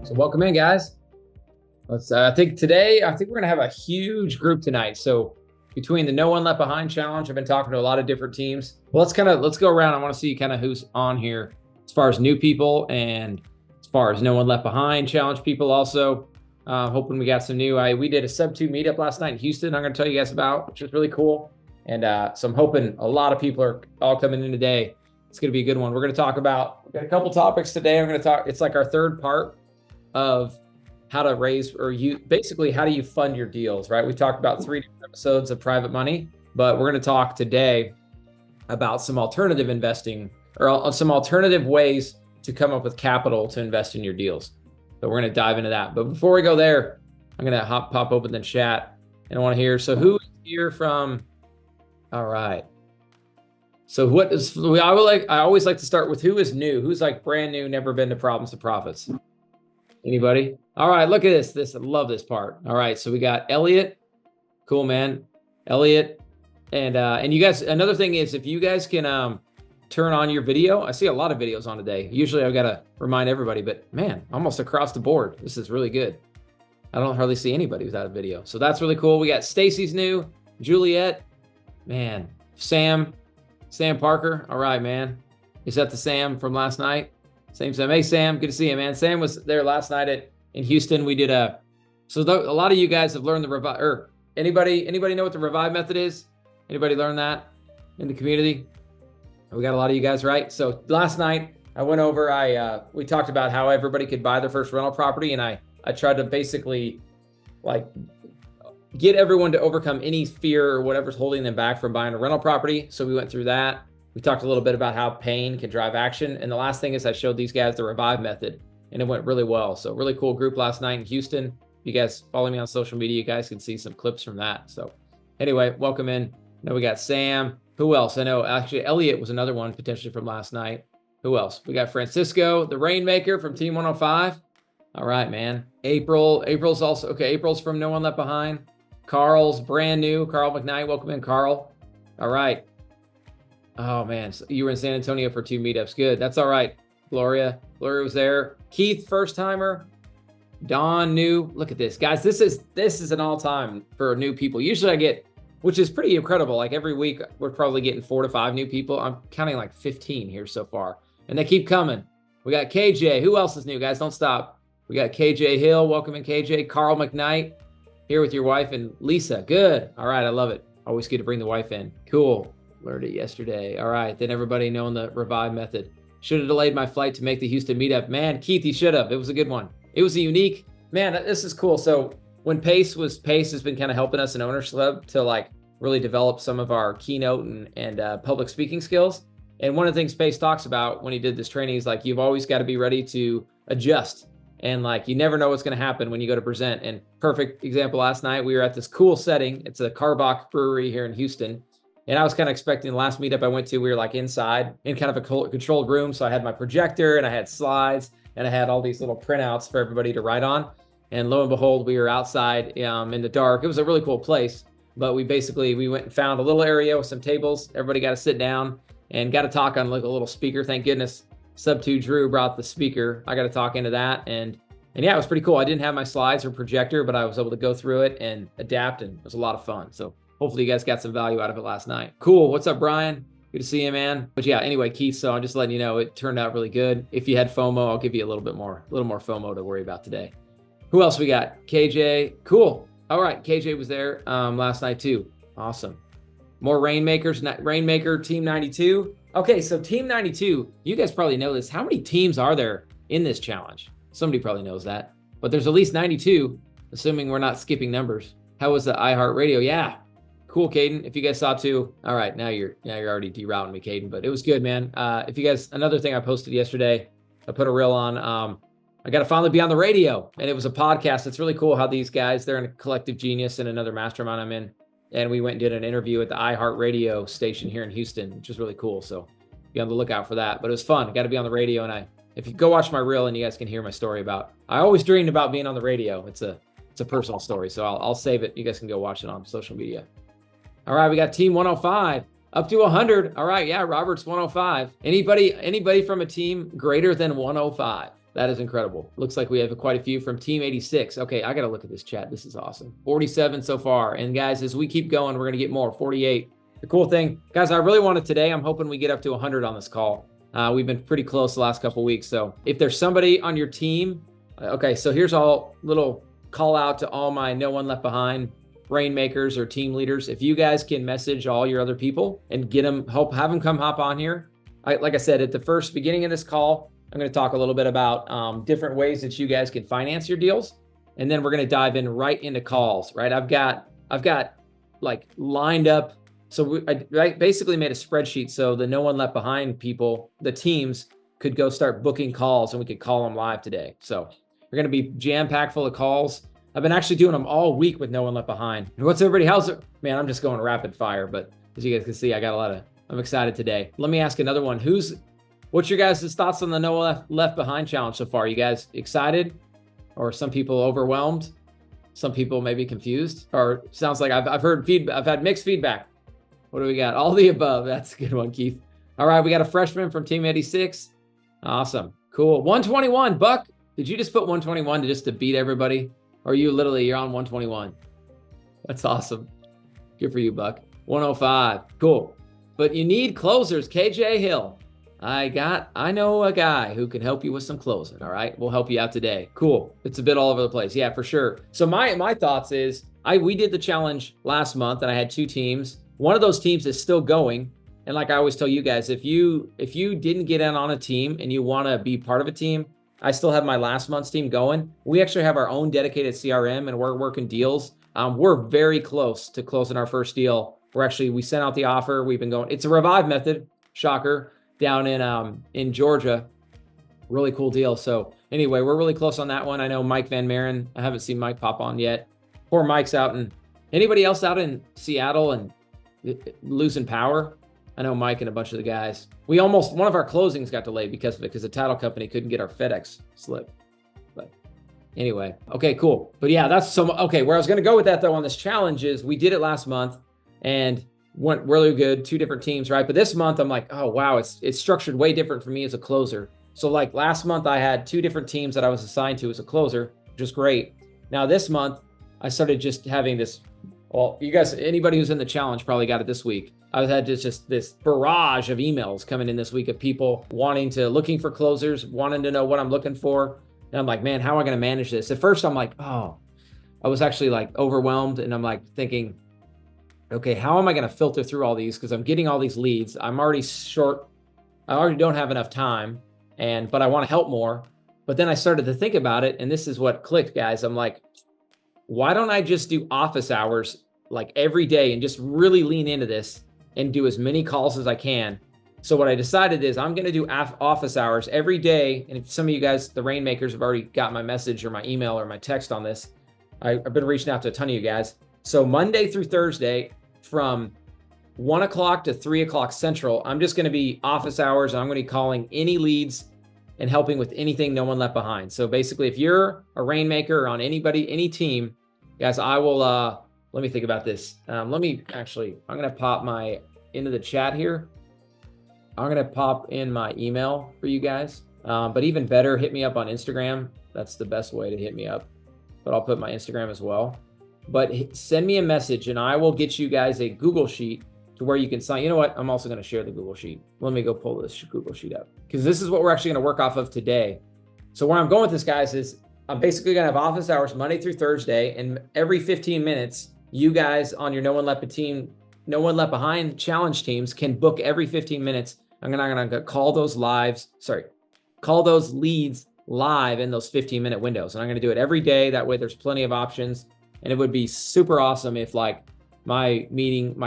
So welcome in, guys. I think we're gonna have a huge group tonight. So between the No One Left Behind challenge, I've been talking to a lot of different teams. Well, let's go around. I want to see kind of who's on here as far as new people and as far as No One Left Behind challenge people. Also, hoping we got some new. We did a sub 2 meetup last night in Houston. I'm gonna tell you guys about, which is really cool. And so I'm hoping a lot of people are all coming in today. It's gonna be a good one. We've got a couple topics today. It's like our third part of how to raise, or how do you fund your deals, right? We talked about 3 different episodes of private money, but we're going to talk today about some alternative investing, or some alternative ways to come up with capital to invest in your deals. So we're going to dive into that. But before we go there, I'm going to pop open the chat and I want to hear, so who is here from, all right. So I always like to start with who is new, who's like brand new, never been to Problems to Profits. Anybody? All right, look at this. I love this part. All right, so we got Elliot. Cool, man. Elliot. And you guys, another thing is, if you guys can turn on your video. I see a lot of videos on today. Usually I've got to remind everybody, but man, almost across the board. This is really good. I don't hardly see anybody without a video. So that's really cool. We got Stacy's new, Juliet, man, Sam Parker. All right, man. Is that the Sam from last night? Same Sam. Hey, Sam, good to see you, man. Sam was there last night in Houston. We did a lot of you guys have learned the Revive, or anybody know what the Revive method is? Anybody learn that in the community? We got a lot of you guys, right? So last night I went over, we talked about how everybody could buy their first rental property, and I tried to basically like get everyone to overcome any fear or whatever's holding them back from buying a rental property. So we went through that. We talked a little bit about how pain can drive action. And the last thing is I showed these guys the Revive method, and it went really well. So really cool group last night in Houston. If you guys follow me on social media, you guys can see some clips from that. So anyway, welcome in. I know we got Sam. Who else? I know actually Elliot was another one potentially from last night. Who else? We got Francisco, the Rainmaker from Team 105. All right, man. April's also, okay, April's from No One Left Behind. Carl's brand new. Carl McKnight, welcome in, Carl. All right. Oh man, so you were in San Antonio for 2 meetups. Good. That's all right. Gloria was there. Keith, first timer. Don, new. Look at this, guys. This is an all-time for new people. Usually I get, which is pretty incredible. Like every week we're probably getting 4 to 5 new people. I'm counting like 15 here so far, and they keep coming. We got KJ. Who else is new, guys? Don't stop. We got KJ Hill. Welcome in, KJ. Carl McKnight here with your wife and Lisa. Good. All right. I love it. Always good to bring the wife in. Cool. Learned it yesterday. All right. Then everybody knowing the Revive method. Should have delayed my flight to make the Houston meetup. Man, Keith, you should have. It was a good one. It was a unique, man, this is cool. So when Pace has been kind of helping us in Owners Club to like really develop some of our keynote and public speaking skills. And one of the things Pace talks about when he did this training is like, you've always got to be ready to adjust. And like, you never know what's going to happen when you go to present. And perfect example, last night, we were at this cool setting. It's a Carbach brewery here in Houston. And I was kind of expecting the last meetup I went to, we were like inside in kind of a controlled room. So I had my projector and I had slides and I had all these little printouts for everybody to write on. And lo and behold, we were outside in the dark. It was a really cool place, but we went and found a little area with some tables. Everybody got to sit down and got to talk on like a little speaker. Thank goodness Sub 2 Drew brought the speaker. I got to talk into that. And yeah, it was pretty cool. I didn't have my slides or projector, but I was able to go through it and adapt, and it was a lot of fun. So hopefully you guys got some value out of it last night. Cool. What's up, Brian? Good to see you, man. But yeah, anyway, Keith, so I'm just letting you know it turned out really good. If you had FOMO, I'll give you a little more FOMO to worry about today. Who else we got? KJ. Cool. All right. KJ was there last night too. Awesome. More Rainmakers. Rainmaker Team 92. Okay, so Team 92, you guys probably know this. How many teams are there in this challenge? Somebody probably knows that. But there's at least 92, assuming we're not skipping numbers. How was the iHeartRadio? Yeah. Cool, Caden. If you guys saw too. All right, now you're already derouting me, Caden, but it was good, man. If you guys, another thing I posted yesterday, I put a reel on, I got to finally be on the radio, and it was a podcast. It's really cool how these guys, they're in a Collective Genius and another mastermind I'm in. And we went and did an interview at the iHeartRadio station here in Houston, which is really cool. So be on the lookout for that, but it was fun. I got to be on the radio. And if you go watch my reel, and you guys can hear my story I always dreamed about being on the radio. It's a personal story. So I'll save it. You guys can go watch it on social media. All right, we got Team 105 up to 100. All right, yeah, Robert's 105. Anybody from a team greater than 105? That is incredible. Looks like we have quite a few from Team 86. Okay, I got to look at this chat. This is awesome. 47 so far. And guys, as we keep going, we're going to get more. 48. The cool thing, guys, I really wanted today. I'm hoping we get up to 100 on this call. We've been pretty close the last couple of weeks. So if there's somebody on your team, okay, so here's all little call out to all my No One Left Behind rainmakers or team leaders. If you guys can message all your other people and get them, have them come hop on here. Like I said, at the first beginning of this call, I'm going to talk a little bit about different ways that you guys can finance your deals. And then we're going to dive in right into calls, right? I've got like lined up. So I basically made a spreadsheet so the No One Left Behind people, the teams, could go start booking calls and we could call them live today. So we're going to be jam-packed full of calls. I've been actually doing them all week with No One Left Behind. What's everybody? How's it? Man, I'm just going rapid fire, but as you guys can see, I'm excited today. Let me ask another one. What's your guys' thoughts on the No One Left Behind challenge so far? You guys excited? Or some people overwhelmed? Some people maybe confused? Or sounds like I've heard feedback. I've had mixed feedback. What do we got? All the above. That's a good one, Keith. All right, we got a freshman from Team 86. Awesome. Cool. 121. Buck, did you just put 121 just to beat everybody? Or you're on 121? That's awesome. Good for you, Buck. 105. Cool. But you need closers. KJ Hill. I know a guy who can help you with some closing. All right. We'll help you out today. Cool. It's a bit all over the place. Yeah, for sure. So my thoughts is we did the challenge last month and I had 2 teams. One of those teams is still going. And like I always tell you guys, if you didn't get in on a team and you want to be part of a team, I still have my last month's team going. We actually have our own dedicated CRM and we're working deals. We're very close to closing our first deal. We sent out the offer. We've been going. It's a Revive method. Shocker. Down in Georgia. Really cool deal. So anyway, we're really close on that one. I know Mike Van Maren. I haven't seen Mike pop on yet. Poor Mike's out. And anybody else out in Seattle and losing power? I know Mike and a bunch of the guys. One of our closings got delayed because of it, because the title company couldn't get our FedEx slip. But anyway, okay, cool. But yeah, okay. Where I was going to go with that though on this challenge is we did it last month and went really good, 2 different teams, right? But this month I'm like, oh wow, it's structured way different for me as a closer. So like last month I had 2 different teams that I was assigned to as a closer, which is great. Now this month I started just having this, well, you guys, anybody who's in the challenge probably got it this week. I've had just this barrage of emails coming in this week of people looking for closers, wanting to know what I'm looking for. And I'm like, man, how am I going to manage this? At first I'm like, I was actually like overwhelmed and I'm like thinking, okay, how am I going to filter through all these? Because I'm getting all these leads. I'm already short. I already don't have enough time, but I want to help more. But then I started to think about it, and this is what clicked, guys. I'm like, why don't I just do office hours like every day and just really lean into this and do as many calls as I can? So what I decided is I'm going to do office hours every day. And if some of you guys, the Rainmakers, have already got my message or my email or my text on this, I've been reaching out to a ton of you guys. So Monday through Thursday, from 1 o'clock to 3 o'clock Central, I'm just going to be office hours and I'm going to be calling any leads and helping with anything No One Left Behind. So basically, if you're a Rainmaker or on any team, guys, I will, let me think about this. I'm going to pop into the chat here. I'm going to pop in my email for you guys. But even better, hit me up on Instagram. That's the best way to hit me up. But I'll put my Instagram as well. But send me a message and I will get you guys a Google Sheet to where you can sign. You know what? I'm also going to share the Google Sheet. Let me go pull this Google Sheet up because this is what we're actually going to work off of today. So where I'm going with this, guys, is I'm basically going to have office hours Monday through Thursday, and every 15 minutes, you guys on your No One Left Behind challenge teams can book every 15 minutes. I'm going to call those leads live in those 15-minute windows. And I'm going to do it every day. That way there's plenty of options. And it would be super awesome if like my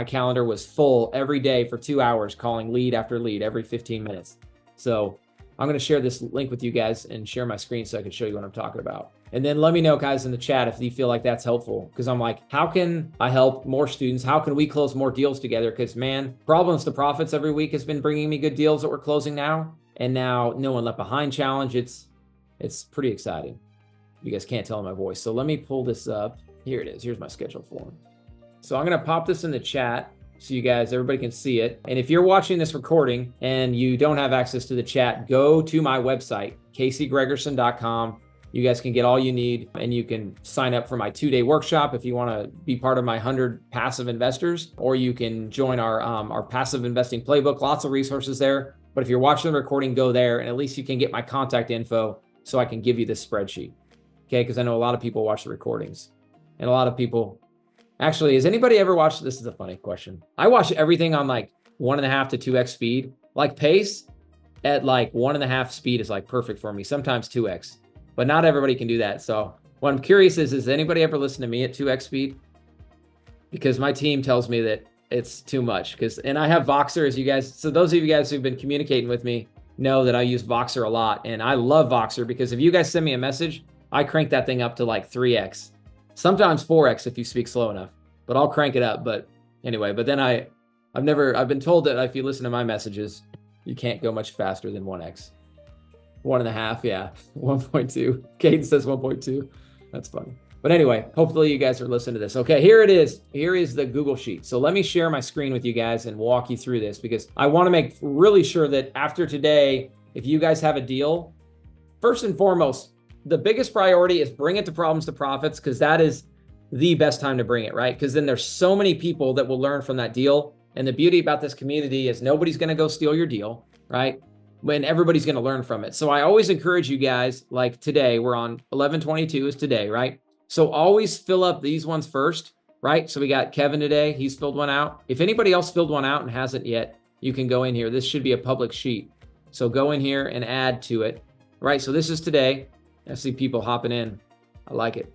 calendar was full every day for 2 hours calling lead after lead every 15 minutes. So I'm going to share this link with you guys and share my screen so I can show you what I'm talking about. And then let me know, guys, in the chat if you feel like that's helpful. Because I'm like, how can I help more students? How can we close more deals together? Because man, Problems to Profits every week has been bringing me good deals that we're closing now. And now No One Left Behind challenge. It's pretty exciting. You guys can't tell in my voice. So let me pull this up. Here it is. Here's my schedule form. So I'm going to pop this in the chat. so you guys, everybody can see it. And if you're watching this recording and you don't have access to the chat, go to my website, caseygregerson.com. You guys can get all you need, and you can sign up for my 2-day workshop if you want to be part of my 100 passive investors, or you can join our passive investing playbook. Lots of resources there. But if you're watching the recording, go there, and at least you can get my contact info so I can give you this spreadsheet. Okay, because I know a lot of people watch the recordings, and a lot of people actually, has anybody ever watched, this is a funny question. I watch everything on like 1.5 to 2x speed. Like pace at like 1.5 speed is like perfect for me, sometimes 2x. But not everybody can do that. So what I'm curious is anybody ever listen to me at 2x speed? Because my team tells me that it's too much. And I have Voxer, as you guys, so those of you guys who've been communicating with me know that I use Voxer a lot. And I love Voxer because if you guys send me a message, I crank that thing up to like 3x, sometimes 4x if you speak slow enough, but I'll crank it up. But anyway, but then I've been told that if you listen to my messages, you can't go much faster than 1x. 1.5, yeah, 1.2. Caden says 1.2. That's funny. But anyway, hopefully you guys are listening to this. Okay, here it is. Here is the Google Sheet. So let me share my screen with you guys and walk you through this, because I want to make really sure that after today, if you guys have a deal, first and foremost, the biggest priority is bring it to Problems to Profits, because that is the best time to bring it, right? Because then there's so many people that will learn from that deal. And the beauty about this community is nobody's going to go steal your deal, right? When everybody's going to learn from it. So I always encourage you guys, like today, we're on 11/22 is today, right? So always fill up these ones first, right? So we got Kevin today. He's filled one out. If anybody else filled one out and hasn't yet, you can go in here. This should be a public sheet. So go in here and add to it, right? So this is today. I see people hopping in. I like it.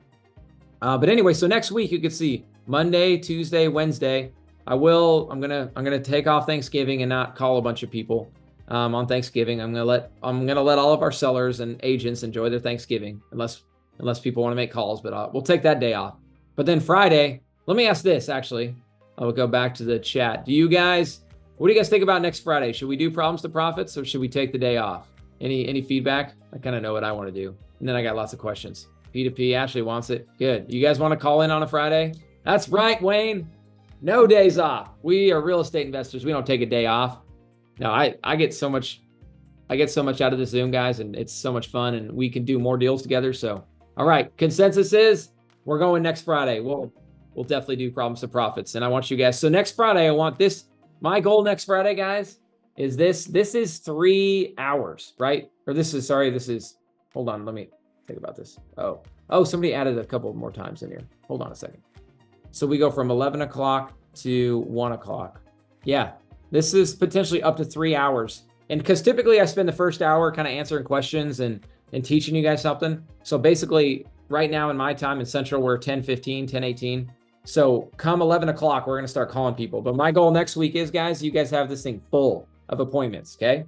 But anyway, so next week you can see Monday, Tuesday, Wednesday. I'm gonna take off Thanksgiving and not call a bunch of people. On Thanksgiving, I'm gonna let all of our sellers and agents enjoy their Thanksgiving, unless people want to make calls. But we'll take that day off. But then Friday, let me ask this. Actually, I will go back to the chat. What do you guys think about next Friday? Should we do Problems to Profits, or should we take the day off? Any feedback? I kind of know what I want to do, and then I got lots of questions. P2P, Ashley wants it. Good. You guys want to call in on a Friday? That's right, Wayne. No days off. We are real estate investors. We don't take a day off. No, I get so much out of this Zoom, guys, and it's so much fun, and we can do more deals together. So, all right, consensus is we're going next Friday. We'll definitely do Problems to Profits, and I want you guys. So next Friday, I want this. My goal next Friday, guys, is this. This is 3 hours, right? Or this is. Hold on, let me think about this. Oh, somebody added a couple more times in here. Hold on a second. So we go from 11 o'clock to 1 o'clock. Yeah. This is potentially up to 3 hours. And because typically I spend the first hour kind of answering questions and teaching you guys something. So basically right now in my time in Central, we're 10:15, 10:18. So come 11 o'clock, we're going to start calling people. But my goal next week is, guys, you guys have this thing full of appointments, okay?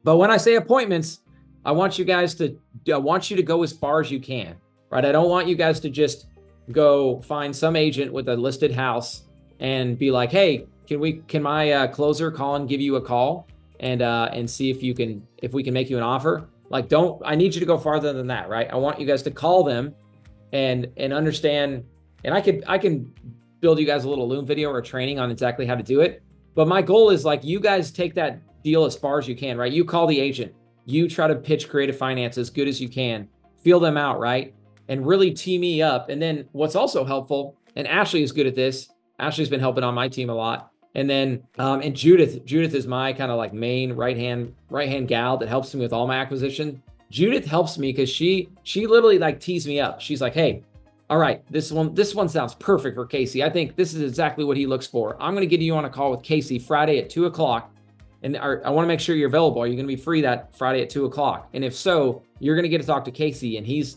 But when I say appointments, I want you to go as far as you can, right? I don't want you guys to just go find some agent with a listed house and be like, hey, can my closer call and give you a call and see if we can make you an offer? Like, I need you to go farther than that, right? I want you guys to call them and understand. And I can build you guys a little Loom video or training on exactly how to do it. But my goal is, like, you guys take that deal as far as you can, right? You call the agent, you try to pitch Creative Finance as good as you can, feel them out, right? And really tee me up. And then what's also helpful, and Ashley is good at this. Ashley's been helping on my team a lot. And then, and Judith is my kind of like main right hand gal that helps me with all my acquisition. Judith helps me because she literally like tees me up. She's like, hey, all right, this one sounds perfect for Casey. I think this is exactly what he looks for. I'm going to get you on a call with Casey Friday at 2 o'clock. And I want to make sure you're available. Are you going to be free that Friday at 2 o'clock? And if so, you're going to get to talk to Casey, and he's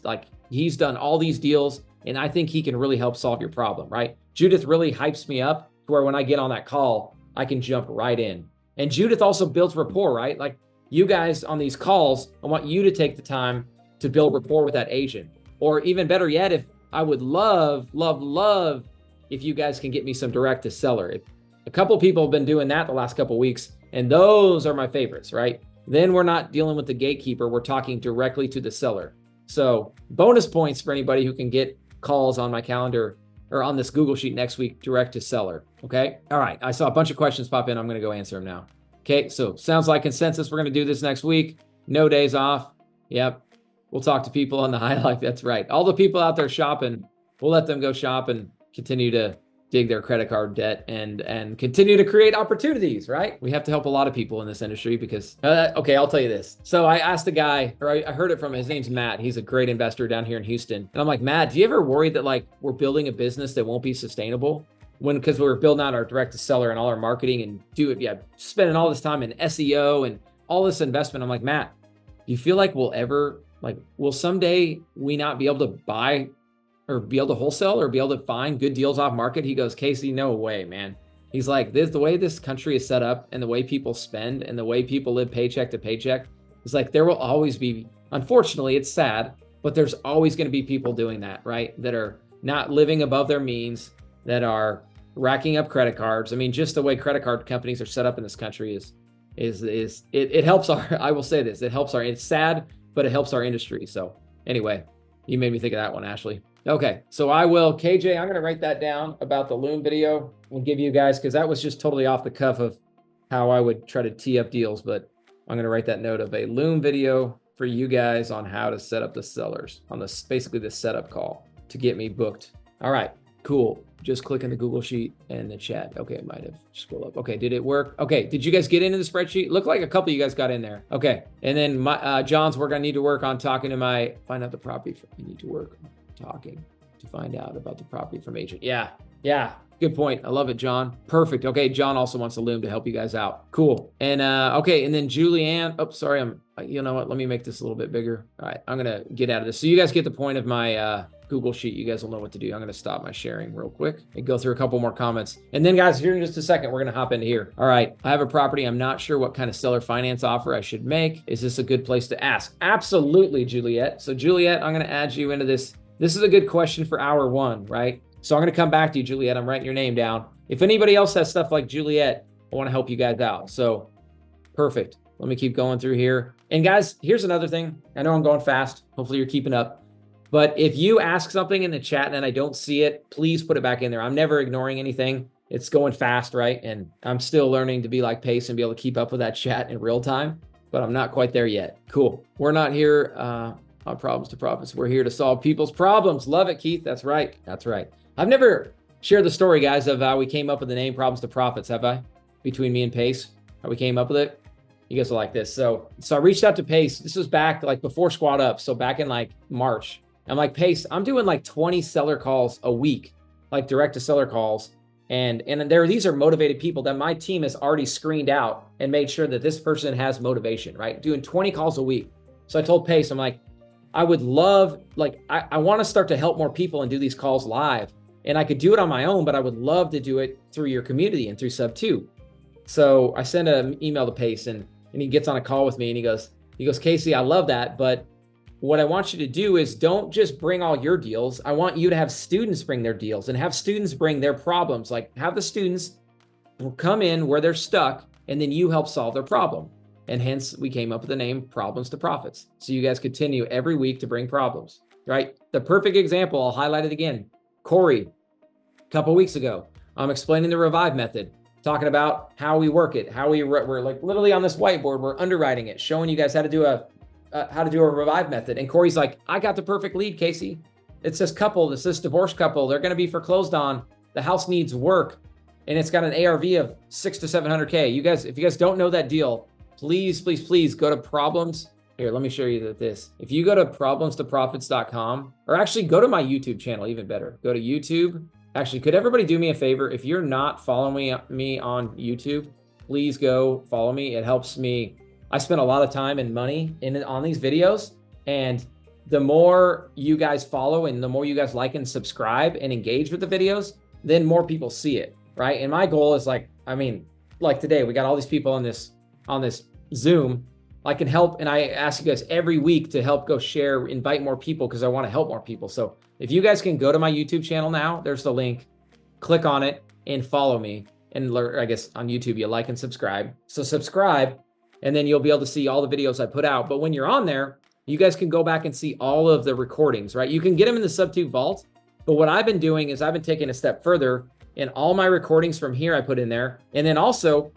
done all these deals, and I think he can really help solve your problem, right? Judith really hypes me up to where when I get on that call, I can jump right in. And Judith also builds rapport, right? Like, you guys on these calls, I want you to take the time to build rapport with that agent. Or even better yet, if I would love if you guys can get me some direct to seller. A couple people have been doing that the last couple weeks, and those are my favorites, right? Then we're not dealing with the gatekeeper. We're talking directly to the seller. So bonus points for anybody who can get calls on my calendar or on this Google Sheet next week, direct to seller. Okay. All right. I saw a bunch of questions pop in. I'm going to go answer them now. Okay. So sounds like consensus. We're going to do this next week. No days off. Yep. We'll talk to people on the highlight. That's right. All the people out there shopping, we'll let them go shop and continue to dig their credit card debt and continue to create opportunities, right? We have to help a lot of people in this industry because, okay, I'll tell you this. So I asked a guy, or I heard it from, his name's Matt. He's a great investor down here in Houston. And I'm like, Matt, do you ever worry that like we're building a business that won't be sustainable? Because we're building out our direct to seller and all our marketing and spending all this time in SEO and all this investment. I'm like, Matt, do you feel like will someday we not be able to buy or be able to wholesale or be able to find good deals off market? He goes, Casey, no way, man. He's like, the way this country is set up and the way people spend and the way people live paycheck to paycheck, it's like there will always be, unfortunately, it's sad, but there's always going to be people doing that, right? That are not living above their means, that are racking up credit cards. I mean, just the way credit card companies are set up in this country it helps I will say this, it's sad, but it helps our industry. So anyway, you made me think of that one, Ashley. Okay, so KJ, I'm going to write that down about the Loom video and give you guys, because that was just totally off the cuff of how I would try to tee up deals, but I'm going to write that note of a Loom video for you guys on how to set up the sellers on basically the setup call to get me booked. All right, cool. Just click in the Google Sheet and the chat. Okay, it might have scrolled up. Okay, did it work? Okay, did you guys get into the spreadsheet? Looked like a couple of you guys got in there. Okay, and then John's work, I need to work on talking to find out the property. I need to work on talking to find out about the property from agent. Yeah, good point. I love it, John. Perfect. Okay, John also wants a Loom to help you guys out. Cool. And okay, and then Julianne. Oh, sorry, you know what? Let me make this a little bit bigger. All right, I'm gonna get out of this. So you guys get the point of my Google Sheet. You guys will know what to do. I'm going to stop my sharing real quick and go through a couple more comments. And then guys, here in just a second, we're going to hop into here. All right. I have a property. I'm not sure what kind of seller finance offer I should make. Is this a good place to ask? Absolutely, Juliet. So Juliet, I'm going to add you into this. This is a good question for hour one, right? So I'm going to come back to you, Juliet. I'm writing your name down. If anybody else has stuff like Juliet, I want to help you guys out. So perfect. Let me keep going through here. And guys, here's another thing. I know I'm going fast. Hopefully you're keeping up. But if you ask something in the chat and I don't see it, please put it back in there. I'm never ignoring anything. It's going fast, right? And I'm still learning to be like Pace and be able to keep up with that chat in real time, but I'm not quite there yet. Cool. We're not here on Problems to Profits. We're here to solve people's problems. Love it, Keith. That's right. That's right. I've never shared the story, guys, of how we came up with the name Problems to Profits, have I? Between me and Pace, how we came up with it. You guys will like this. So I reached out to Pace. This was back like before Squad Up. So back in like March. I'm like, Pace, I'm doing like 20 seller calls a week, like direct to seller calls. And these are motivated people that my team has already screened out and made sure that this person has motivation, right? Doing 20 calls a week. So I told Pace, I'm like, I would love, I want to start to help more people and do these calls live. And I could do it on my own, but I would love to do it through your community and through Sub 2. So I send an email to Pace and he gets on a call with me and he goes, Casey, I love that, but what I want you to do is don't just bring all your deals. I want you to have students bring their deals and have students bring their problems. Like have the students come in where they're stuck and then you help solve their problem. And hence we came up with the name Problems to Profits. So you guys continue every week to bring problems, right? The perfect example, I'll highlight it again. Corey, a couple weeks ago, I'm explaining the Revive method, talking about how we work it, we're like literally on this whiteboard, we're underwriting it, showing you guys how to do a Revive method. And Corey's like, I got the perfect lead, Casey. It's this couple, this divorced couple. They're going to be foreclosed on. The house needs work. And it's got an ARV of 600 to 700K. You guys, if you guys don't know that deal, please go to Problems. Here, let me show you this. If you go to problemstoprofits.com, or actually go to my YouTube channel, even better. Go to YouTube. Actually, could everybody do me a favor? If you're not following me on YouTube, please go follow me. It helps me. I spend a lot of time and money on these videos, and the more you guys follow and the more you guys like and subscribe and engage with the videos, then more people see it, right? And my goal is like today, we got all these people on this Zoom. I can help, and I ask you guys every week to help go share, invite more people because I want to help more people. So if you guys can go to my YouTube channel now, there's the link, click on it and follow me. And I guess on YouTube, you like and subscribe. So subscribe. And then you'll be able to see all the videos I put out. But when you're on there, you guys can go back and see all of the recordings, right? You can get them in the Sub 2 vault, But what I've been doing is I've been taking a step further, and all my recordings from here I put in there. And then also,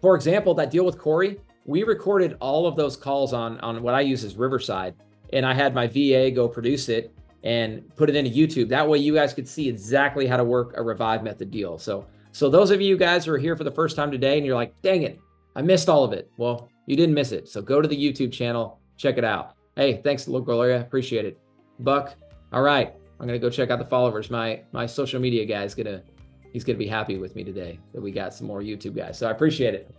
for example, that deal with Corey, we recorded all of those calls on what I use as Riverside, and I had my VA go produce it and put it into YouTube. That way you guys could see exactly how to work a Revive Method deal. So those of you guys who are here for the first time today and you're like, dang it, I missed all of it. Well, you didn't miss it. So go to the YouTube channel, check it out. Hey, thanks, Gloria. Appreciate it. Buck. All right. I'm going to go check out the followers. My social media guy is he's going to be happy with me today that we got some more YouTube guys. So I appreciate it.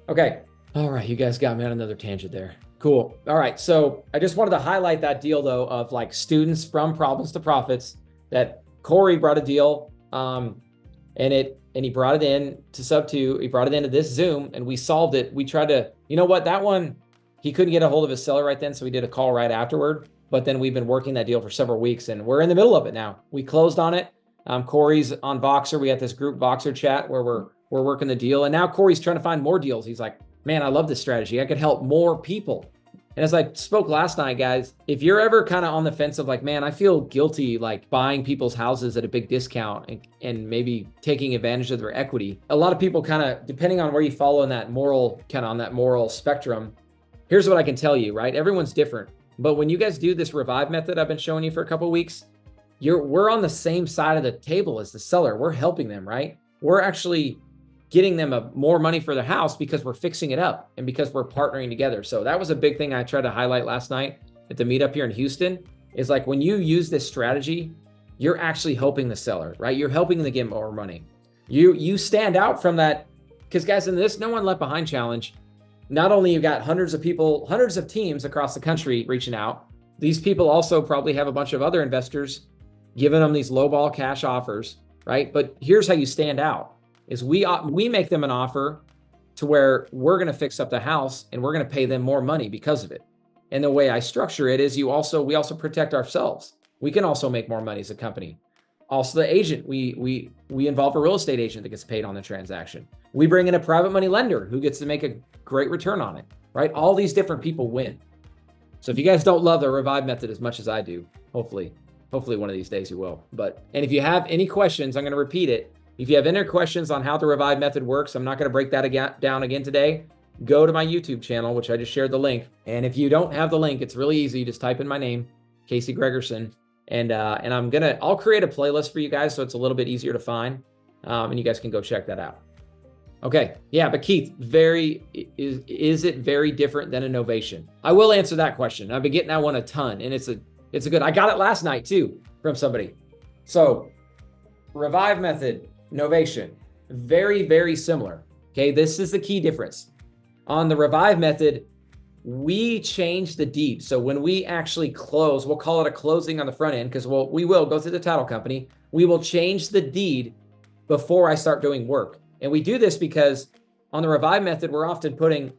Okay. All right. You guys got me on another tangent there. Cool. All right. So I just wanted to highlight that deal though, of like students from problems to profits, that Corey brought a deal. And he brought it in to sub 2. He brought it into this Zoom and we solved it. We tried to, you know what, that one, he couldn't get a hold of his seller right then. So we did a call right afterward, but then we've been working that deal for several weeks and we're in the middle of it now. We closed on it. Corey's on Voxer. We got this group Voxer chat where we're working the deal. And now Corey's trying to find more deals. He's like, man, I love this strategy. I could help more people. And as I spoke last night, guys, if you're ever kind of on the fence of like, man, I feel guilty like buying people's houses at a big discount and maybe taking advantage of their equity. A lot of people kind of, depending on where you fall in that moral, kind of on that moral spectrum, here's what I can tell you, right? Everyone's different. But when you guys do this Revive method I've been showing you for a couple of weeks, we're on the same side of the table as the seller. We're helping them, right? We're actually getting them more money for their house because we're fixing it up and because we're partnering together. So that was a big thing I tried to highlight last night at the meetup here in Houston, is like when you use this strategy, you're actually helping the seller, right? You're helping them get more money. You stand out from that, because guys, in this No One Left Behind challenge, not only you got hundreds of people, hundreds of teams across the country reaching out, these people also probably have a bunch of other investors giving them these lowball cash offers, right? But here's how you stand out. Is we make them an offer to where we're going to fix up the house and we're going to pay them more money because of it. And the way I structure it is we also protect ourselves. We can also make more money as a company. Also the agent, we involve a real estate agent that gets paid on the transaction. We bring in a private money lender who gets to make a great return on it, right? All these different people win. So if you guys don't love the Revive method as much as I do, hopefully one of these days you will. And if you have any questions, I'm going to repeat it. If you have any questions on how the Revive method works, I'm not going to break that down again today. Go to my YouTube channel, which I just shared the link. And if you don't have the link, it's really easy. Just type in my name, Casey Gregerson, and I'll create a playlist for you guys so it's a little bit easier to find, and you guys can go check that out. Okay, yeah, but Keith, is it very different than a novation? I will answer that question. I've been getting that one a ton, and it's a good. I got it last night too from somebody. So, Revive method. Novation, very, very similar. Okay, this is the key difference. On the Revive method, we change the deed. So when we actually close, we'll call it a closing on the front end because we will go through the title company. We will change the deed before I start doing work. And we do this because on the Revive method, we're often putting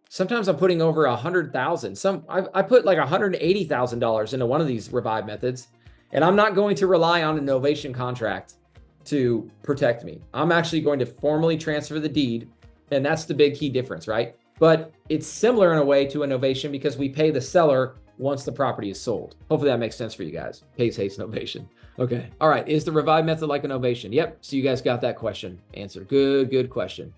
sometimes I'm putting over $100,000. I put like $180,000 into one of these Revive methods, and I'm not going to rely on a novation contract to protect me. I'm actually going to formally transfer the deed, and that's the big key difference, right? But it's similar in a way to a novation because we pay the seller once the property is sold. Hopefully that makes sense for you guys. Case hates novation. Okay. All right. Is the Revive method like a novation? Yep. So you guys got that question answered. Good question.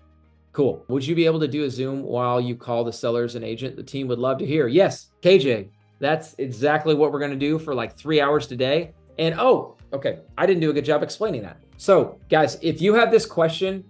Cool. Would you be able to do a Zoom while you call the sellers and agent? The team would love to hear. Yes, KJ, that's exactly what we're going to do for like 3 hours today. And okay, I didn't do a good job explaining that. So guys, if you have this question,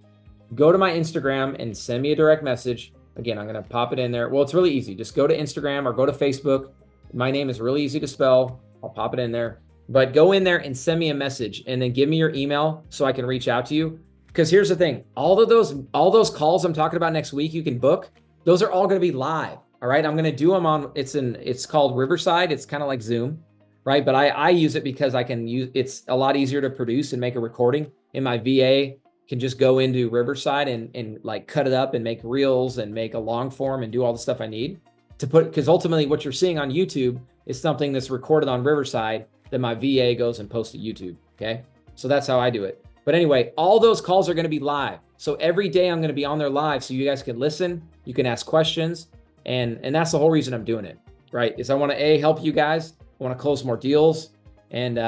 go to my Instagram and send me a direct message. Again, I'm going to pop it in there. Well, it's really easy. Just go to Instagram or go to Facebook. My name is really easy to spell. I'll pop it in there. But go in there and send me a message and then give me your email so I can reach out to you. Because here's the thing, all those calls I'm talking about next week you can book, those are all going to be live. All right. I'm going to do them on, it's called Riverside. It's kind of like Zoom. Right. But I use it because it's a lot easier to produce and make a recording. And my VA can just go into Riverside and like cut it up and make reels and make a long form and do all the stuff I need to put, because ultimately what you're seeing on YouTube is something that's recorded on Riverside that my VA goes and posts to YouTube. Okay. So that's how I do it. But anyway, all those calls are going to be live. So every day I'm going to be on there live so you guys can listen, you can ask questions. And that's the whole reason I'm doing it, right? Is I want to help you guys. I want to close more deals. And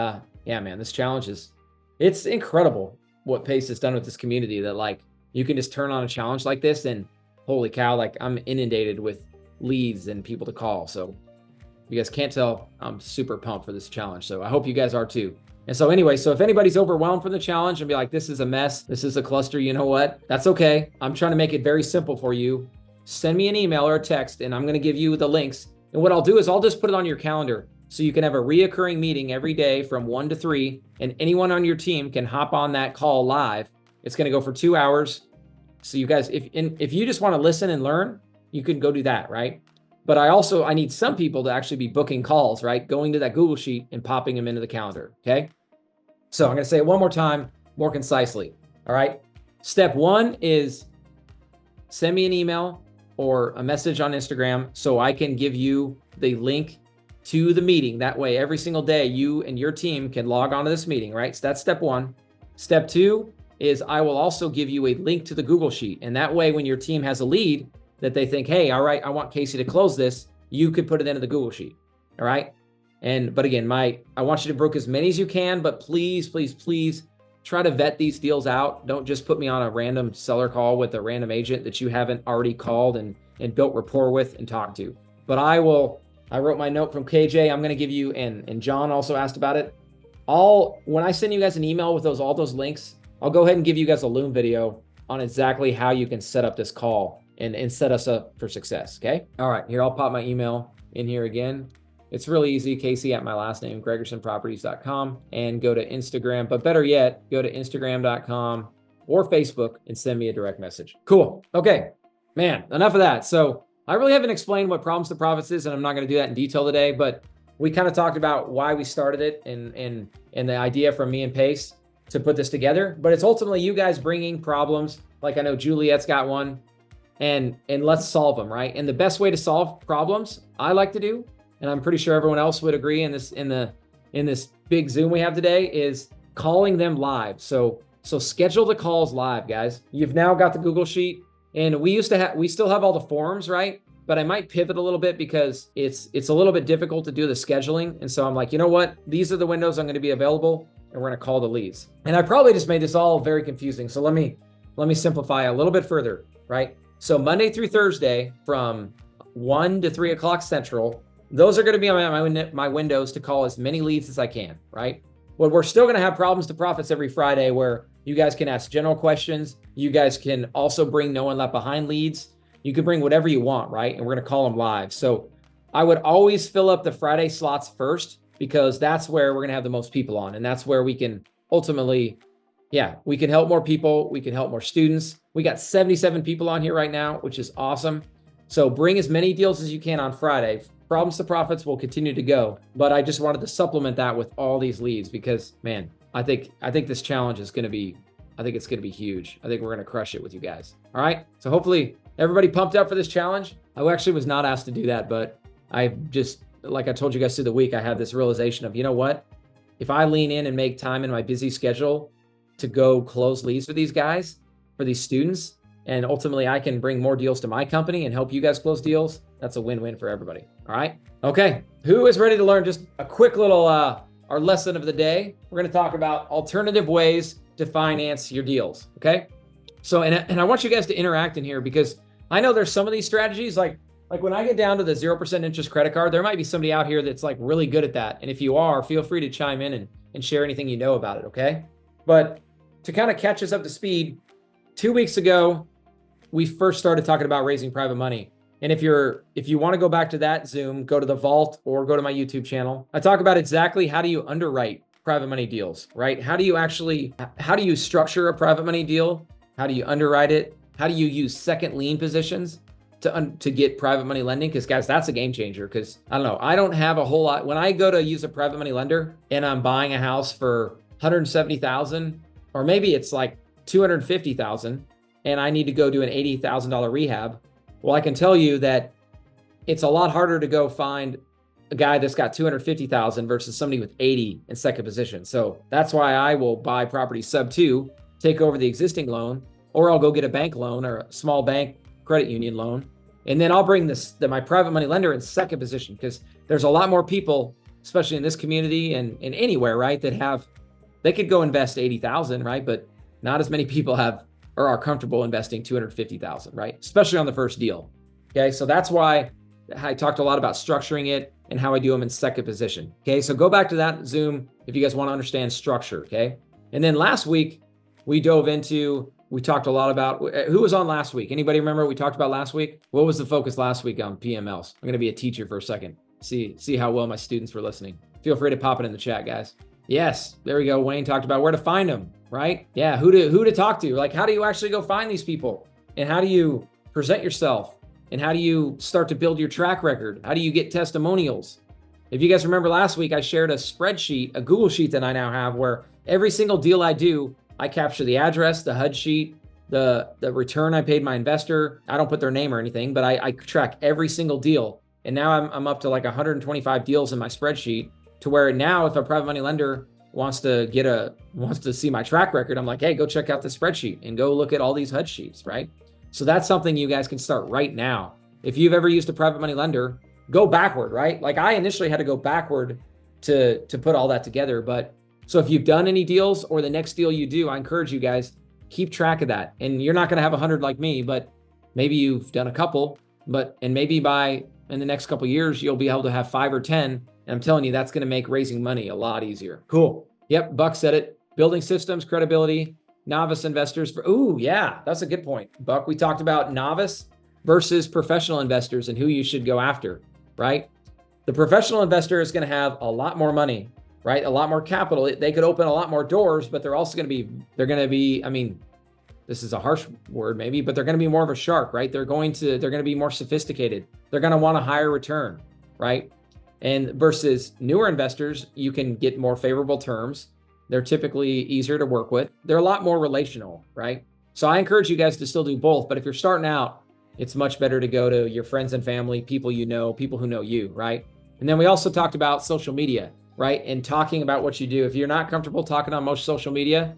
yeah, man, this challenge it's incredible what Pace has done with this community, that like you can just turn on a challenge like this and holy cow, like I'm inundated with leads and people to call. So you guys can't tell, I'm super pumped for this challenge. So I hope you guys are too. And so anyway, so if anybody's overwhelmed from the challenge and be like, this is a mess, this is a cluster, you know what? That's okay. I'm trying to make it very simple for you. Send me an email or a text and I'm going to give you the links. And what I'll do is I'll just put it on your calendar so you can have a reoccurring meeting every day from 1 to 3, and anyone on your team can hop on that call live. It's going to go for 2 hours. So you guys, if you just want to listen and learn, you can go do that, right? But I need some people to actually be booking calls, right? Going to that Google Sheet and popping them into the calendar, okay? So I'm going to say it one more time, more concisely, all right? Step 1 is send me an email or a message on Instagram so I can give you the link to the meeting. That way, every single day, you and your team can log on to this meeting, right? So that's step 1. Step 2 is I will also give you a link to the Google Sheet. And that way, when your team has a lead that they think, hey, all right, I want Casey to close this, you could put it into the Google Sheet, all right? But again, I want you to book as many as you can, but please, please, please try to vet these deals out. Don't just put me on a random seller call with a random agent that you haven't already called and built rapport with and talked to. But I wrote my note from KJ. I'm going to give you, and John also asked about it. When I send you guys an email with all those links, I'll go ahead and give you guys a Loom video on exactly how you can set up this call and set us up for success, okay? All right, here, I'll pop my email in here again. It's really easy, Casey at my last name, GregersonProperties.com, and go to Instagram, but better yet, go to Instagram.com or Facebook and send me a direct message. Cool, okay, man, enough of that. So I really haven't explained what Problems to Profits is, and I'm not gonna do that in detail today, but we kind of talked about why we started it and the idea from me and Pace to put this together, but it's ultimately you guys bringing problems, like I know Juliet's got one, and let's solve them, right? And the best way to solve problems I like to do, and I'm pretty sure everyone else would agree in this big Zoom we have today, is calling them live. So schedule the calls live, guys. You've now got the Google Sheet, and we still have all the forms, right? But I might pivot a little bit because it's a little bit difficult to do the scheduling. And so I'm like, you know what? These are the windows I'm going to be available, and we're going to call the leads. And I probably just made this all very confusing. So let me simplify a little bit further, right? So Monday through Thursday from 1 to 3 o'clock Central, those are going to be on my windows to call as many leads as I can, right? Well, we're still going to have Problems to Profits every Friday where you guys can ask general questions. You guys can also bring No One Left Behind leads. You can bring whatever you want, right? And we're going to call them live. So I would always fill up the Friday slots first because that's where we're going to have the most people on. And that's where we can ultimately, we can help more people. We can help more students. We got 77 people on here right now, which is awesome. So bring as many deals as you can on Friday. Problems to Profits will continue to go, but I just wanted to supplement that with all these leads because, man, I think this challenge is going to be, I think it's going to be huge. I think we're going to crush it with you guys. All right. So hopefully everybody pumped up for this challenge. I actually was not asked to do that, but I just, like I told you guys through the week, I had this realization of, you know what? If I lean in and make time in my busy schedule to go close leads for these guys, for these students, and ultimately I can bring more deals to my company and help you guys close deals, that's a win-win for everybody. All right. Okay. Who is ready to learn just a quick little, our lesson of the day? We're going to talk about alternative ways to finance your deals. Okay. So, and I want you guys to interact in here because I know there's some of these strategies, like when I get down to the 0% interest credit card, there might be somebody out here that's like really good at that. And if you are, feel free to chime in and share anything you know about it. Okay. But to kind of catch us up to speed, 2 weeks ago, we first started talking about raising private money. And if you want to go back to that Zoom, go to the vault or go to my YouTube channel. I talk about exactly how do you underwrite private money deals, right? How do you structure a private money deal? How do you underwrite it? How do you use second lien positions to get private money lending? Because guys, that's a game changer. Because I don't know, I don't have a whole lot. When I go to use a private money lender and I'm buying a house for $170,000, or maybe it's like $250,000, and I need to go do an $80,000 rehab. Well, I can tell you that it's a lot harder to go find a guy that's got $250,000 versus somebody with 80 in second position. So that's why I will buy property sub 2, take over the existing loan, or I'll go get a bank loan or a small bank credit union loan. And then I'll bring my private money lender in second position because there's a lot more people especially in this community and anywhere, right, they could go invest 80,000, right? But not as many people have or are comfortable investing 250,000, right? Especially on the first deal. Okay, so that's why I talked a lot about structuring it and how I do them in second position. Okay, so go back to that Zoom if you guys want to understand structure. Okay, and then last week we talked a lot about who was on last week. Anybody remember what we talked about last week? What was the focus last week on PMLs? I'm going to be a teacher for a second. See how well my students were listening. Feel free to pop it in the chat, guys. Yes, there we go. Wayne talked about where to find them, right? Yeah, who to talk to. Like, how do you actually go find these people? And how do you present yourself? And how do you start to build your track record? How do you get testimonials? If you guys remember last week, I shared a spreadsheet, a Google sheet that I now have where every single deal I do, I capture the address, the HUD sheet, the return I paid my investor. I don't put their name or anything, but I track every single deal. And now I'm up to like 125 deals in my spreadsheet, to where now if a private money lender wants to see my track record, I'm like, hey, go check out the spreadsheet and go look at all these HUD sheets, right? So that's something you guys can start right now. If you've ever used a private money lender, go backward, right? Like I initially had to go backward to put all that together. But so if you've done any deals or the next deal you do, I encourage you guys, keep track of that. And you're not going to have 100 like me, but maybe you've done a couple, and maybe in the next couple of years, you'll be able to have 5 or 10. And I'm telling you, that's going to make raising money a lot easier. Cool. Yep. Buck said it. Building systems, credibility, novice investors. Yeah, that's a good point. Buck, we talked about novice versus professional investors and who you should go after, right? The professional investor is going to have a lot more money, right? A lot more capital. They could open a lot more doors, but they're going to be, I mean, this is a harsh word maybe, but they're going to be more of a shark, right? They're going to be more sophisticated. They're going to want a higher return, right? And versus newer investors, you can get more favorable terms. They're typically easier to work with. They're a lot more relational, right? So I encourage you guys to still do both. But if you're starting out, it's much better to go to your friends and family, people you know, people who know you, right? And then we also talked about social media, right? And talking about what you do. If you're not comfortable talking on most social media,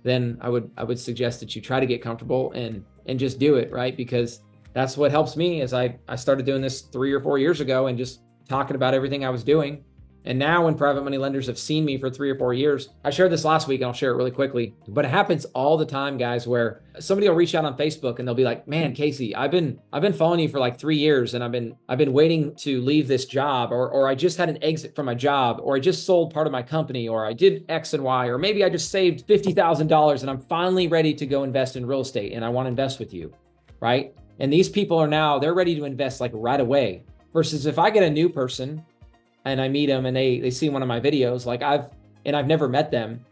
then I would suggest that you try to get comfortable and just do it, right? Because that's what helps me as I started doing this 3 or 4 years ago and just talking about everything I was doing. And now when private money lenders have seen me for 3 or 4 years, I shared this last week and I'll share it really quickly, but it happens all the time, guys, where somebody will reach out on Facebook and they'll be like, man, Casey, I've been following you for like 3 years and I've been waiting to leave this job, or I just had an exit from my job, or I just sold part of my company, or I did X and Y, or maybe I just saved $50,000 and I'm finally ready to go invest in real estate and I want to invest with you, right? And these people they're ready to invest like right away. Versus if I get a new person and I meet them and they see one of my videos, like I've never met them,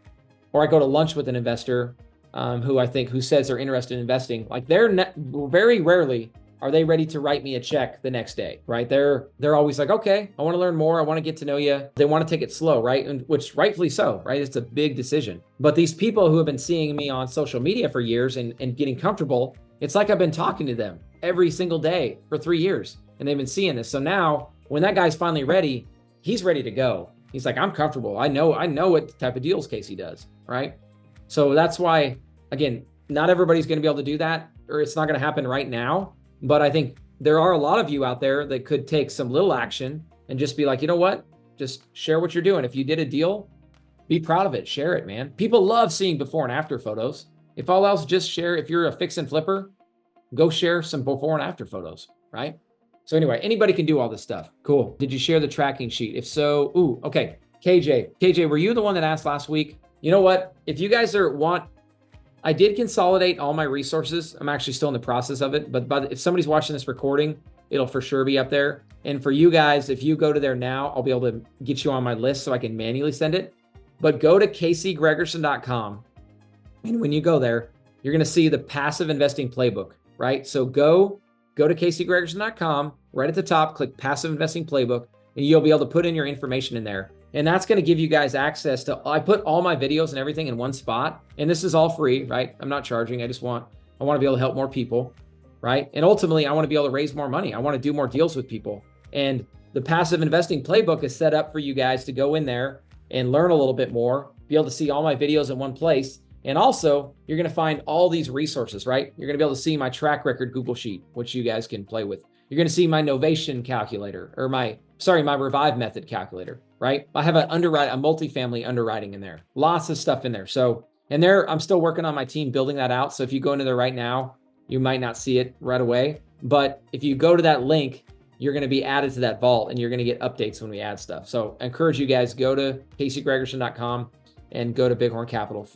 or I go to lunch with an investor who says they're interested in investing, like very rarely are they ready to write me a check the next day, right? They're always like, okay, I want to learn more. I want to get to know you. They want to take it slow, right? And which rightfully so, right? It's a big decision. But these people who have been seeing me on social media for years and getting comfortable, it's like I've been talking to them every single day for 3 years. And they've been seeing this. So now when that guy's finally ready, he's ready to go. He's like, I'm comfortable. I know what type of deals Casey does, right? So that's why, again, not everybody's going to be able to do that, or it's not going to happen right now. But I think there are a lot of you out there that could take some little action and just be like, you know what? Just share what you're doing. If you did a deal, be proud of it. Share it, man. People love seeing before and after photos. If all else, just share. If you're a fix and flipper, go share some before and after photos, right? So anyway, anybody can do all this stuff. Cool. Did you share the tracking sheet? If so, okay. KJ, were you the one that asked last week? You know what? If you guys I did consolidate all my resources. I'm actually still in the process of it, but if somebody's watching this recording, it'll for sure be up there. And for you guys, if you go to there now, I'll be able to get you on my list so I can manually send it. But go to caseygregerson.com. And when you go there, you're going to see the passive investing playbook, right? So go to caseygregerson.com, right at the top, click passive investing playbook, and you'll be able to put in your information in there. And that's going to give you guys access to, I put all my videos and everything in one spot. And this is all free, right? I'm not charging. I want to be able to help more people, right? And ultimately, I want to be able to raise more money. I want to do more deals with people. And the passive investing playbook is set up for you guys to go in there and learn a little bit more, be able to see all my videos in one place. And also, you're going to find all these resources, right? You're going to be able to see my track record Google Sheet, which you guys can play with. You're going to see my Novation calculator, or my Revive method calculator. right? I have a multifamily underwriting in there, lots of stuff in there. So, and there, I'm still working on my team building that out. So if you go into there right now, you might not see it right away, but if you go to that link, you're going to be added to that vault and you're going to get updates when we add stuff. So I encourage you guys, go to CaseyGregerson.com and go to Bighorn Capital,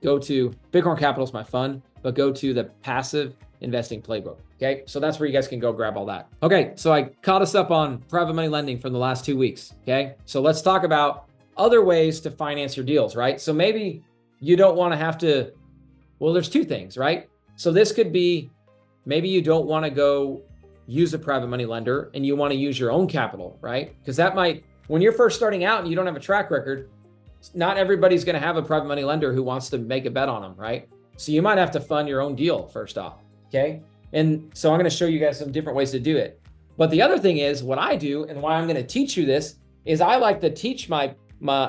go to Bighorn Capital is my fund, but go to the passive investing playbook. Okay. So that's where you guys can go grab all that. Okay. So I caught us up on private money lending from the last 2 weeks. Okay. So let's talk about other ways to finance your deals, right? So maybe you don't want to have to, well, there's two things, right? So this could be, maybe you don't want to go use a private money lender and you want to use your own capital, right? Because that might, when you're first starting out and you don't have a track record, not everybody's going to have a private money lender who wants to make a bet on them, right? So you might have to fund your own deal first off, okay? And so I'm going to show you guys some different ways to do it. But the other thing is what I do and why I'm going to teach you this is I like to teach my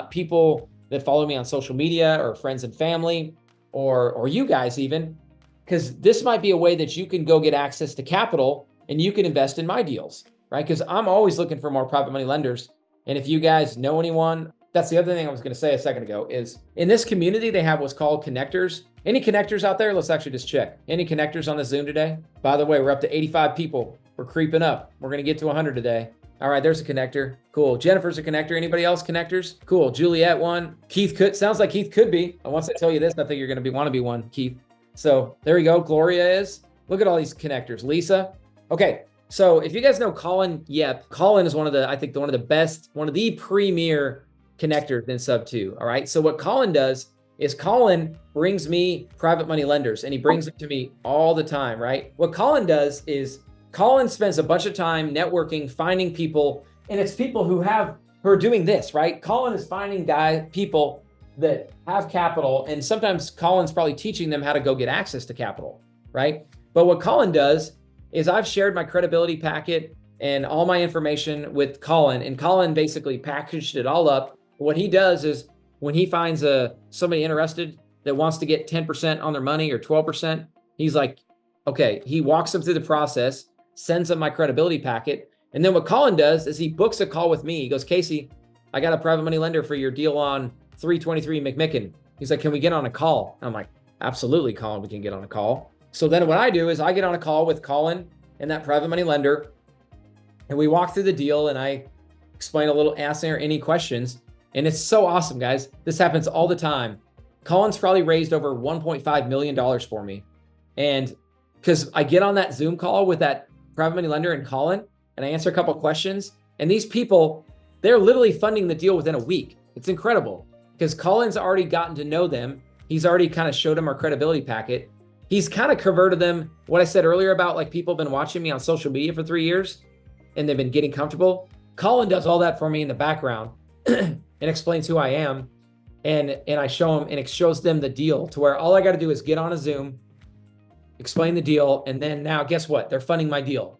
people that follow me on social media or friends and family or you guys even, because this might be a way that you can go get access to capital and you can invest in my deals, right? Because I'm always looking for more private money lenders. And if you guys know anyone, that's the other thing I was going to say a second ago is in this community, they have what's called connectors. Any connectors out there? Let's actually just check. Any connectors on the Zoom today? By the way, we're up to 85 people. We're creeping up. We're going to get to 100 today. All right, there's a connector. Cool. Jennifer's a connector. Anybody else connectors? Cool. Juliet one. Keith could, sounds like Keith could be. And once I tell you this, I think you're going to want to be one, Keith. So there we go. Gloria is. Look at all these connectors. Lisa. Okay. So if you guys know Colin Yep, Colin is one of the premier connectors in sub 2. All right. So what Colin does is Colin brings me private money lenders and he brings them to me all the time. Right. What Colin does is Colin spends a bunch of time networking, finding people, and it's people who are doing this, right? Colin is finding people that have capital, and sometimes Colin's probably teaching them how to go get access to capital, right? But what Colin does is I've shared my credibility packet and all my information with Colin, and Colin basically packaged it all up. What he does is when he finds somebody interested that wants to get 10% on their money or 12%, he's like, okay, he walks them through the process, sends them my credibility packet. And then what Colin does is he books a call with me. He goes, Casey, I got a private money lender for your deal on 323 McMicken. He's like, can we get on a call? And I'm like, absolutely, Colin, we can get on a call. So then what I do is I get on a call with Colin and that private money lender, and we walk through the deal and I explain a little, answer any questions. And it's so awesome, guys. This happens all the time. Colin's probably raised over $1.5 million for me. And because I get on that Zoom call with that private money lender and Colin, and I answer a couple of questions, and these people, they're literally funding the deal within a week. It's incredible because Colin's already gotten to know them. He's already kind of showed them our credibility packet. He's kind of converted them. What I said earlier about like people have been watching me on social media for 3 years and they've been getting comfortable. Colin does all that for me in the background and explains who I am. And I show them, and it shows them the deal to where all I got to do is get on a Zoom, explain the deal. And then now guess what? They're funding my deal.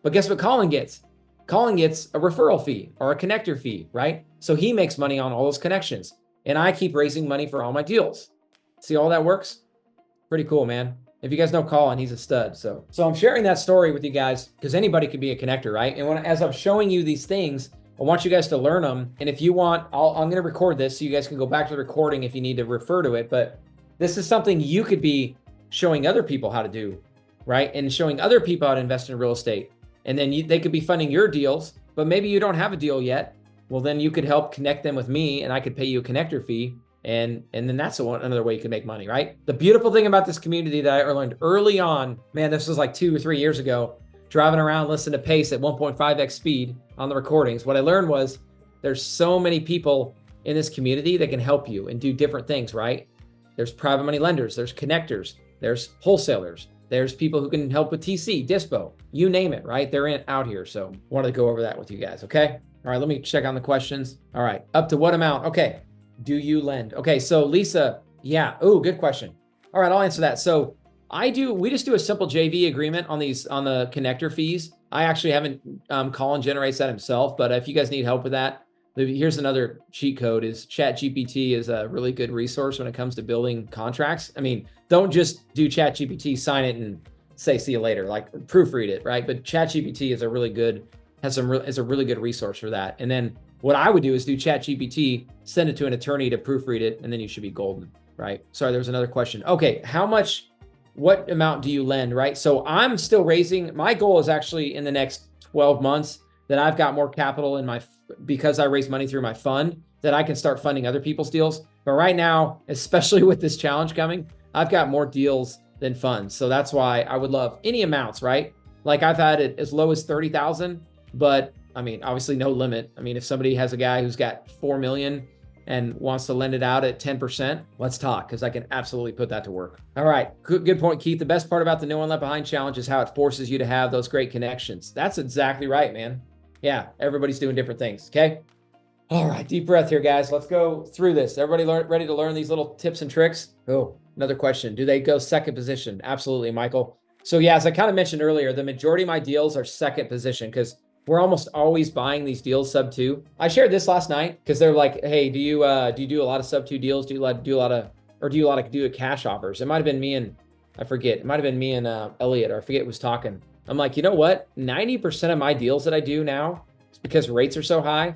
But guess what Colin gets? Colin gets a referral fee or a connector fee, right? So he makes money on all those connections and I keep raising money for all my deals. See all that works? Pretty cool, man. If you guys know Colin, he's a stud. So I'm sharing that story with you guys because anybody could be a connector, right? And as I'm showing you these things, I want you guys to learn them. And if you want, I'm going to record this so you guys can go back to the recording if you need to refer to it. But this is something you could be showing other people how to do, right? And showing other people how to invest in real estate. And then they could be funding your deals, but maybe you don't have a deal yet. Well, then you could help connect them with me and I could pay you a connector fee. And then that's another way you can make money, right? The beautiful thing about this community that I learned early on, man, this was like 2 or 3 years ago, driving around, listening to Pace at 1.5x speed on the recordings. What I learned was there's so many people in this community that can help you and do different things, right? There's private money lenders, there's connectors, there's wholesalers, there's people who can help with TC, Dispo, you name it, right? They're out here. So wanted to go over that with you guys, okay? All right, let me check on the questions. All right, up to what amount? Okay, do you lend? Okay, so Lisa, yeah, oh, good question. All right, I'll answer that. So we just do a simple JV agreement on the connector fees. I actually haven't, Colin generates that himself, but if you guys need help with that, here's another cheat code is ChatGPT is a really good resource when it comes to building contracts. I mean, don't just do ChatGPT, sign it and say, see you later, like proofread it, right? But ChatGPT is a really good is a really good resource for that. And then what I would do is do ChatGPT, send it to an attorney to proofread it, and then you should be golden, right? Sorry, there was another question. Okay, what amount do you lend, right? So I'm still raising, my goal is actually in the next 12 months that I've got more capital because I raise money through my fund, that I can start funding other people's deals. But right now, especially with this challenge coming, I've got more deals than funds. So that's why I would love any amounts, right? Like I've had it as low as 30,000, but I mean, obviously no limit. I mean, if somebody has a guy who's got 4 million and wants to lend it out at 10%, let's talk, because I can absolutely put that to work. All right, good point, Keith. The best part about the No One Left Behind challenge is how it forces you to have those great connections. That's exactly right, man. Yeah, everybody's doing different things, okay? All right, deep breath here, guys. Let's go through this. Everybody ready to learn these little tips and tricks? Oh, another question. Do they go second position? Absolutely, Michael. So yeah, as I kind of mentioned earlier, the majority of my deals are second position because we're almost always buying these deals sub 2. I shared this last night because they're like, hey, do you do a lot of sub 2 deals? Do you do cash offers? It might have been me and I forget. It might have been me and Elliot, or I forget who was talking. I'm like, you know what? 90% of my deals that I do now, because rates are so high,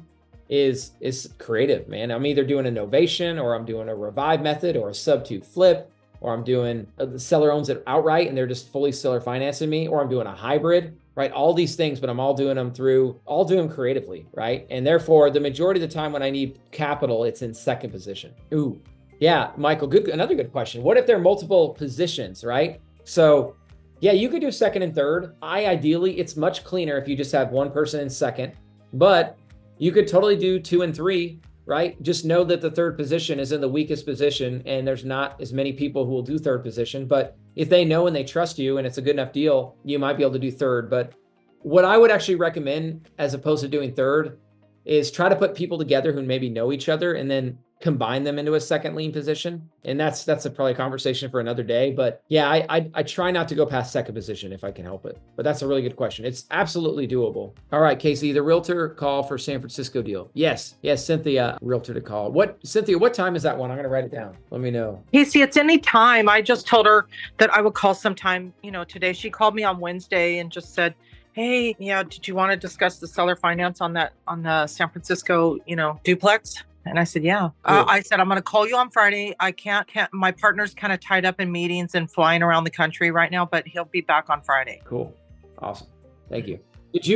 is creative, man. I'm either doing a novation, or I'm doing a revive method, or a sub 2 flip, or I'm doing the seller owns it outright and they're just fully seller financing me, or I'm doing a hybrid, right? All these things, but I'm all doing them creatively, right? And therefore, the majority of the time when I need capital, it's in second position. Ooh, yeah, Michael, another good question. What if there are multiple positions, right? So yeah, you could do second and third. Ideally, it's much cleaner if you just have one person in second, but you could totally do 2 and 3, right? Just know that the third position is in the weakest position and there's not as many people who will do third position. But if they know and they trust you and it's a good enough deal, you might be able to do third. But what I would actually recommend, as opposed to doing third, is try to put people together who maybe know each other and then combine them into a second lien position. And that's probably a conversation for another day. But yeah, I try not to go past second position if I can help it. But that's a really good question. It's absolutely doable. All right, Casey, the realtor call for San Francisco deal. Yes, Cynthia, realtor to call. Cynthia, what time is that one? I'm going to write it down. Let me know. Casey, it's any time. I just told her that I would call sometime, today. She called me on Wednesday and just said, hey, yeah, did you want to discuss the seller finance on the San Francisco, duplex? And I said, yeah. I said, I'm going to call you on Friday. I can't, my partner's kind of tied up in meetings and flying around the country right now, but he'll be back on Friday. Cool. Awesome. Thank you.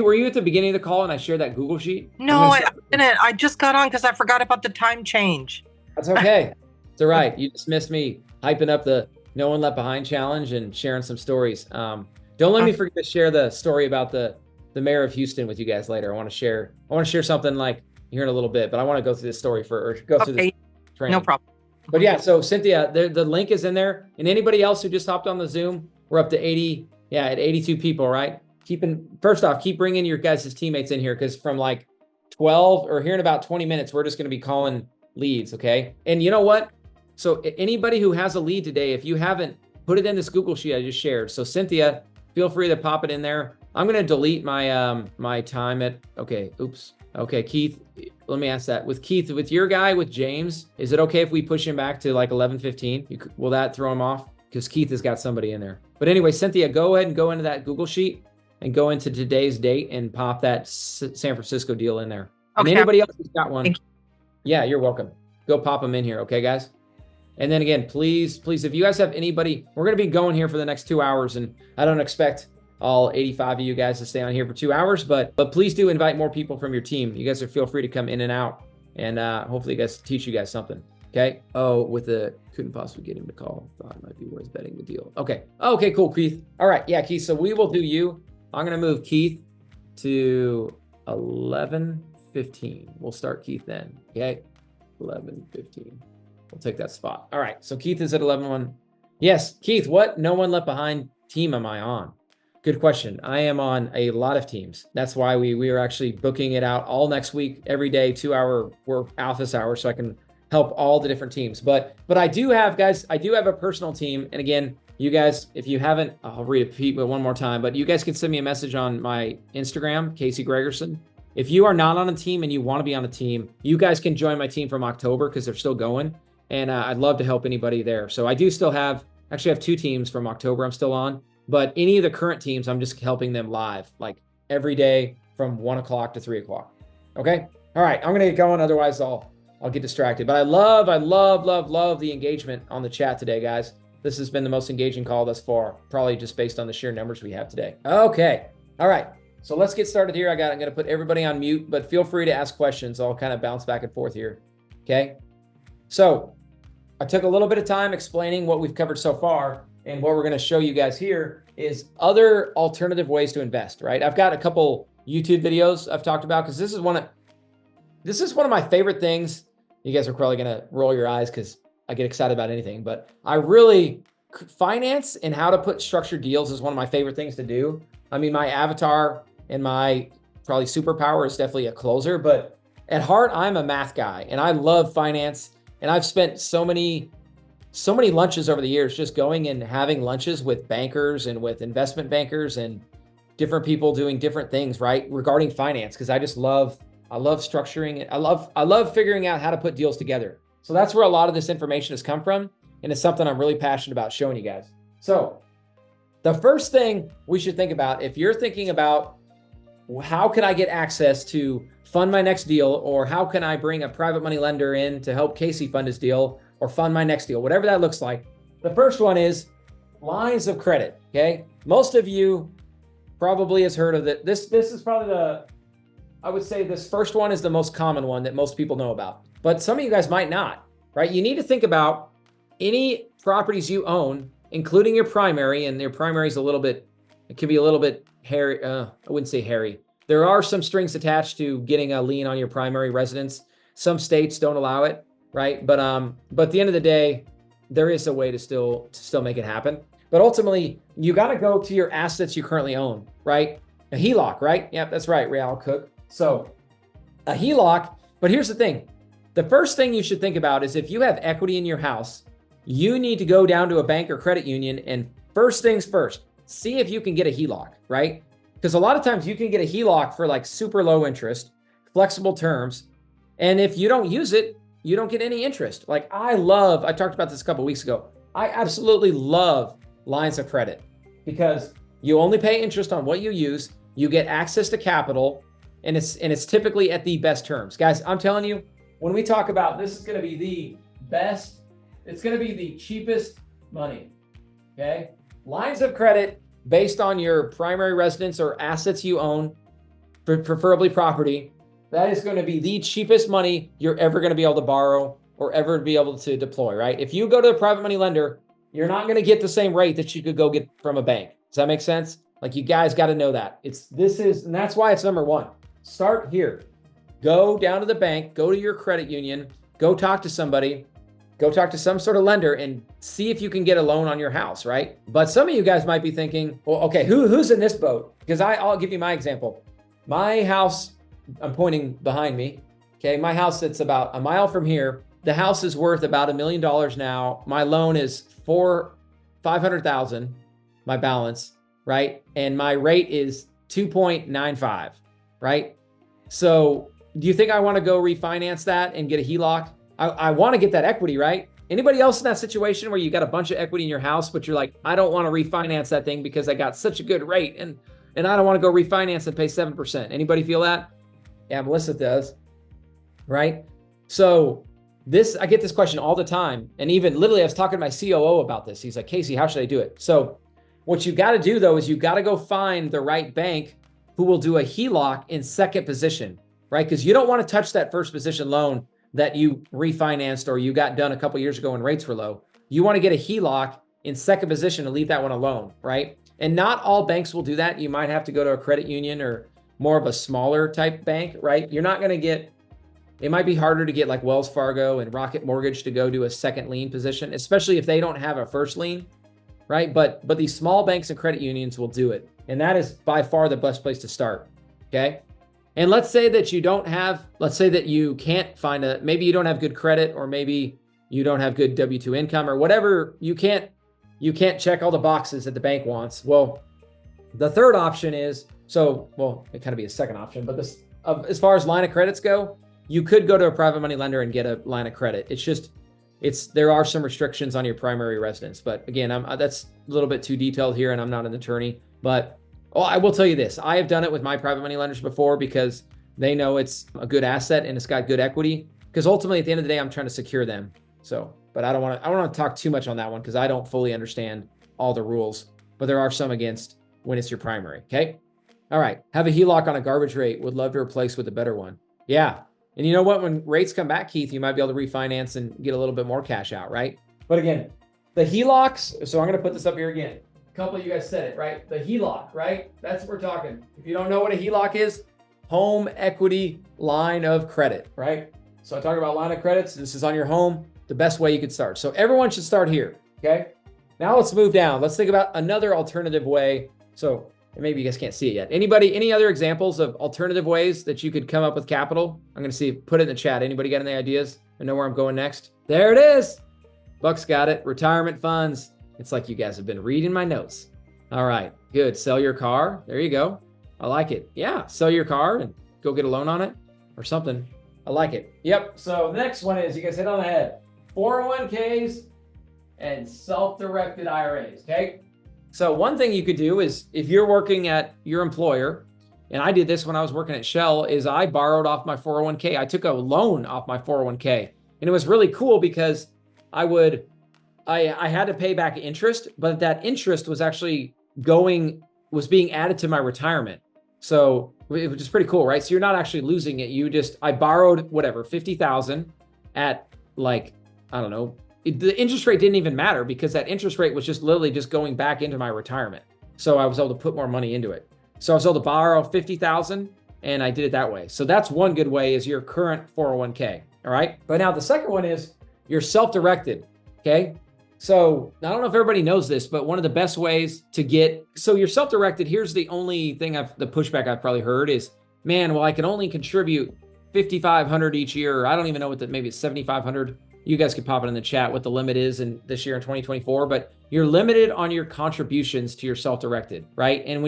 Were you at the beginning of the call and I shared that Google sheet? No, I didn't. I just got on because I forgot about the time change. That's okay. It's all right. You just missed me hyping up the No One Left Behind challenge and sharing some stories. Don't let me forget to share the story about the mayor of Houston with you guys later. I want to share something like here in a little bit, but I want to go through this story through this training. No problem. But yeah, so Cynthia, the link is in there. And anybody else who just hopped on the Zoom, we're up to 82 people, right? First off, keep bringing your guys' teammates in here, because from like 12 or here in about 20 minutes, we're just going to be calling leads, okay? And you know what? So anybody who has a lead today, if you haven't, put it in this Google sheet I just shared. So Cynthia, feel free to pop it in there. I'm going to delete my my time at, okay, Keith, let me ask that. With your guy, with James, is it okay if we push him back to like 11:15? Will that throw him off? Because Keith has got somebody in there. But anyway, Cynthia, go ahead and go into that Google sheet and go into today's date and pop that San Francisco deal in there. Okay. And anybody else who's got one, yeah, you're welcome. Go pop them in here, okay, guys? And then again, please, if you guys have anybody, we're going to be going here for the next 2 hours, and I don't expect all 85 of you guys to stay on here for 2 hours, but please do invite more people from your team. You guys are feel free to come in and out, and hopefully teach you guys something. Okay. Oh, couldn't possibly get him to call. Thought it might be worth betting the deal. Okay. Okay, cool, Keith. All right. Yeah, Keith. So we will do you. I'm going to move Keith to 11:15. We'll start Keith then. Okay. 11:15. We'll take that spot. All right. So Keith is at 11:1. Yes, Keith, what No One Left Behind team am I on? Good question. I am on a lot of teams. That's why we are actually booking it out all next week, every day, 2-hour work office hours, so I can help all the different teams. But I do have, guys, I do have a personal team. And again, you guys, if you haven't, I'll repeat it one more time, but you guys can send me a message on my Instagram, Casey Gregerson. If you are not on a team and you want to be on a team, you guys can join my team from October because they're still going. And I'd love to help anybody there. So I do still have 2 teams from October I'm still on. But any of the current teams, I'm just helping them live, like every day, from 1 o'clock to 3 o'clock. Okay. All right. I'm going to get going. Otherwise I'll get distracted, but I love the engagement on the chat today, guys. This has been the most engaging call thus far, probably just based on the sheer numbers we have today. Okay. All right. So let's get started here. I'm going to put everybody on mute, but feel free to ask questions. I'll kind of bounce back and forth here. Okay. So I took a little bit of time explaining what we've covered so far, and what we're going to show you guys here is other alternative ways to invest, right? I've got a couple YouTube videos I've talked about, because this is one of my favorite things. You guys are probably going to roll your eyes because I get excited about anything, but finance and how to put structured deals is one of my favorite things to do. I mean, my avatar and my probably superpower is definitely a closer, but at heart, I'm a math guy and I love finance. And I've spent so many lunches over the years just going and having lunches with bankers and with investment bankers and different people doing different things, right? Regarding finance, because I love structuring it. I love figuring out how to put deals together. So that's where a lot of this information has come from. And it's something I'm really passionate about showing you guys. So the first thing we should think about, if you're thinking about how can I get access to fund my next deal, or how can I bring a private money lender in to help Casey fund his deal or fund my next deal, whatever that looks like. The first one is lines of credit. Okay. Most of you probably has heard of it. This is probably I would say this first one is the most common one that most people know about, but some of you guys might not, right? You need to think about any properties you own, including your primary, and your primary is it can be a little bit hairy. I wouldn't say hairy. There are some strings attached to getting a lien on your primary residence. Some states don't allow it, right? But at the end of the day, there is a way to still make it happen. But ultimately, you got to go to your assets you currently own, right? A HELOC, right? Yep, that's right, Real Cook. So a HELOC, but here's the thing. The first thing you should think about is if you have equity in your house, you need to go down to a bank or credit union, and first things first, see if you can get a HELOC, right? Because a lot of times you can get a HELOC for like super low interest, flexible terms. And if you don't use it, you don't get any interest. Like I talked about this a couple of weeks ago. I absolutely love lines of credit because you only pay interest on what you use. You get access to capital, and it's typically at the best terms. Guys, I'm telling you, when we talk about this is going to be the best, it's going to be the cheapest money. Okay? Lines of credit based on your primary residence or assets you own, preferably property, that is going to be the cheapest money you're ever going to be able to borrow or ever be able to deploy, right? If you go to a private money lender, you're not going to get the same rate that you could go get from a bank. Does that make sense? Like you guys got to know that. And that's why it's number one. Start here. Go down to the bank, go to your credit union, go talk to somebody, go talk to some sort of lender and see if you can get a loan on your house, right? But some of you guys might be thinking, well, okay, who's in this boat? Because I'll give you my example. My house, I'm pointing behind me. Okay, my house that's about a mile from here. The house is worth about $1 million now. My loan is $500,000, my balance, right? And my rate is 2.95, right? So do you think I want to go refinance that and get a HELOC? I want to get that equity, right? Anybody else in that situation where you got a bunch of equity in your house, but you're like, I don't want to refinance that thing because I got such a good rate and I don't want to go refinance and pay 7%. Anybody feel that? Yeah, Melissa does, right? So I get this question all the time. And even literally I was talking to my COO about this. He's like, Casey, how should I do it? So what you got to do though, is you got to go find the right bank who will do a HELOC in second position, right? Because you don't want to touch that first position loan that you refinanced or you got done a couple years ago when rates were low. You want to get a HELOC in second position and leave that one alone, right? And not all banks will do that. You might have to go to a credit union or more of a smaller type bank, right? You're not going to get, it might be harder to get like Wells Fargo and Rocket Mortgage to go to a second lien position, especially if they don't have a first lien, right? But these small banks and credit unions will do it. And that is by far the best place to start, okay? And let's say that you can't find maybe you don't have good credit, or maybe you don't have good W-2 income or whatever. You can't check all the boxes that the bank wants. Well, the third option is, it kind of be a second option, but as far as line of credits go, you could go to a private money lender and get a line of credit. There are some restrictions on your primary residence, but again, that's a little bit too detailed here and I'm not an attorney, but Well, I will tell you this. I have done it with my private money lenders before because they know it's a good asset and it's got good equity. Because ultimately, at the end of the day, I'm trying to secure them. So, but I don't want to talk too much on that one because I don't fully understand all the rules. But there are some against when it's your primary. Okay. All right. Have a HELOC on a garbage rate. Would love to replace with a better one. Yeah. And you know what? When rates come back, Keith, you might be able to refinance and get a little bit more cash out, right? But again, the HELOCs. So I'm going to put this up here again. A couple of you guys said it, right? The HELOC, right? That's what we're talking. If you don't know what a HELOC is, home equity line of credit, right? So I talk about line of credits. This is on your home, the best way you could start. So everyone should start here, okay? Now let's move down. Let's think about another alternative way. So maybe you guys can't see it yet. Anybody, any other examples of alternative ways that you could come up with capital? I'm going to see, put it in the chat. Anybody got any ideas? I know where I'm going next. There it is. Buck's got it. Retirement funds. It's like you guys have been reading my notes. All right, good. Sell your car. There you go. I like it. Yeah, sell your car and go get a loan on it or something. I like it. Yep. So the next one is, you guys hit on the head, 401ks and self-directed IRAs, okay? So one thing you could do is if you're working at your employer, and I did this when I was working at Shell, is I borrowed off my 401k. I took a loan off my 401k. And it was really cool because I had to pay back interest, but that interest was actually was being added to my retirement. So it was just pretty cool, right? So you're not actually losing it. I borrowed whatever, 50,000 at like, I don't know, the interest rate didn't even matter because that interest rate was just literally just going back into my retirement. So I was able to put more money into it. So I was able to borrow 50,000 and I did it that way. So that's one good way, is your current 401k. All right. But now the second one is you're self-directed. Okay. So I don't know if everybody knows this, but one of the best ways to so you're self-directed. Here's the only thing the pushback I've probably heard is, man, well, I can only contribute 5,500 each year. Or I don't even know maybe it's 7,500. You guys could pop it in the chat what the limit is this year in 2024, but you're limited on your contributions to your self-directed, right? And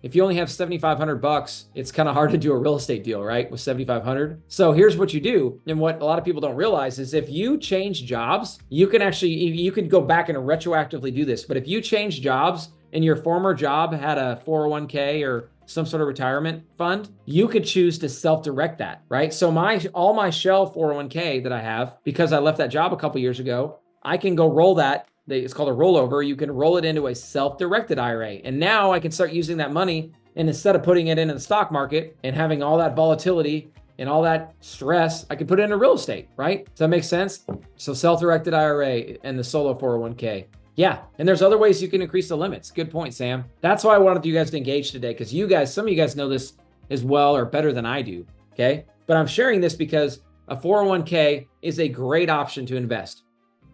if you only have 7,500 bucks, it's kind of hard to do a real estate deal, right? With 7,500. So here's what you do. And what a lot of people don't realize is if you change jobs, you can go back and retroactively do this. But if you change jobs and your former job had a 401k or some sort of retirement fund, you could choose to self-direct that, right? So all my Shell 401k that I have, because I left that job a couple years ago, I can go roll that. It's called a rollover. You can roll it into a self-directed IRA. And now I can start using that money. And instead of putting it into the stock market and having all that volatility and all that stress, I can put it into real estate, right? Does that make sense? So self-directed IRA and the solo 401k. Yeah. And there's other ways you can increase the limits. Good point, Sam. That's why I wanted you guys to engage today, because some of you guys know this as well or better than I do. Okay. But I'm sharing this because a 401k is a great option to invest.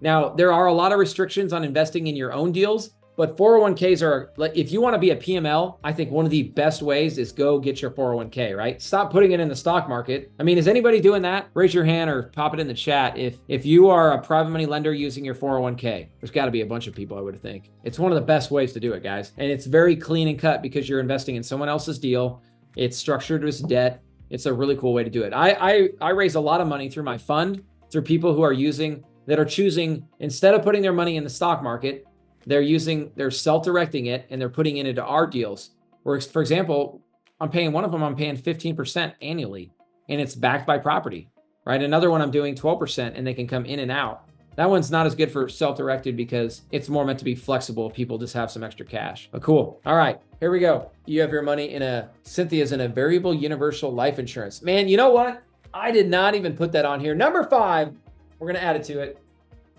Now, there are a lot of restrictions on investing in your own deals, but 401ks are, if you want to be a PML, I think one of the best ways is go get your 401k, right? Stop putting it in the stock market. I mean, is anybody doing that? Raise your hand or pop it in the chat if you are a private money lender using your 401k. There's got to be a bunch of people, I would think. It's one of the best ways to do it, guys. And it's very clean and cut because you're investing in someone else's deal. It's structured as debt. It's a really cool way to do it. I raise a lot of money through my fund, through people who are choosing, instead of putting their money in the stock market, they're self-directing it and they're putting it into our deals. Where, for example, I'm paying 15% annually and it's backed by property, right? Another one I'm doing 12% and they can come in and out. That one's not as good for self-directed because it's more meant to be flexible if people just have some extra cash. But cool. All right, here we go. You have your money Cynthia's in a variable universal life insurance. Man, you know what? I did not even put that on here. Number 5, we're going to add it to it,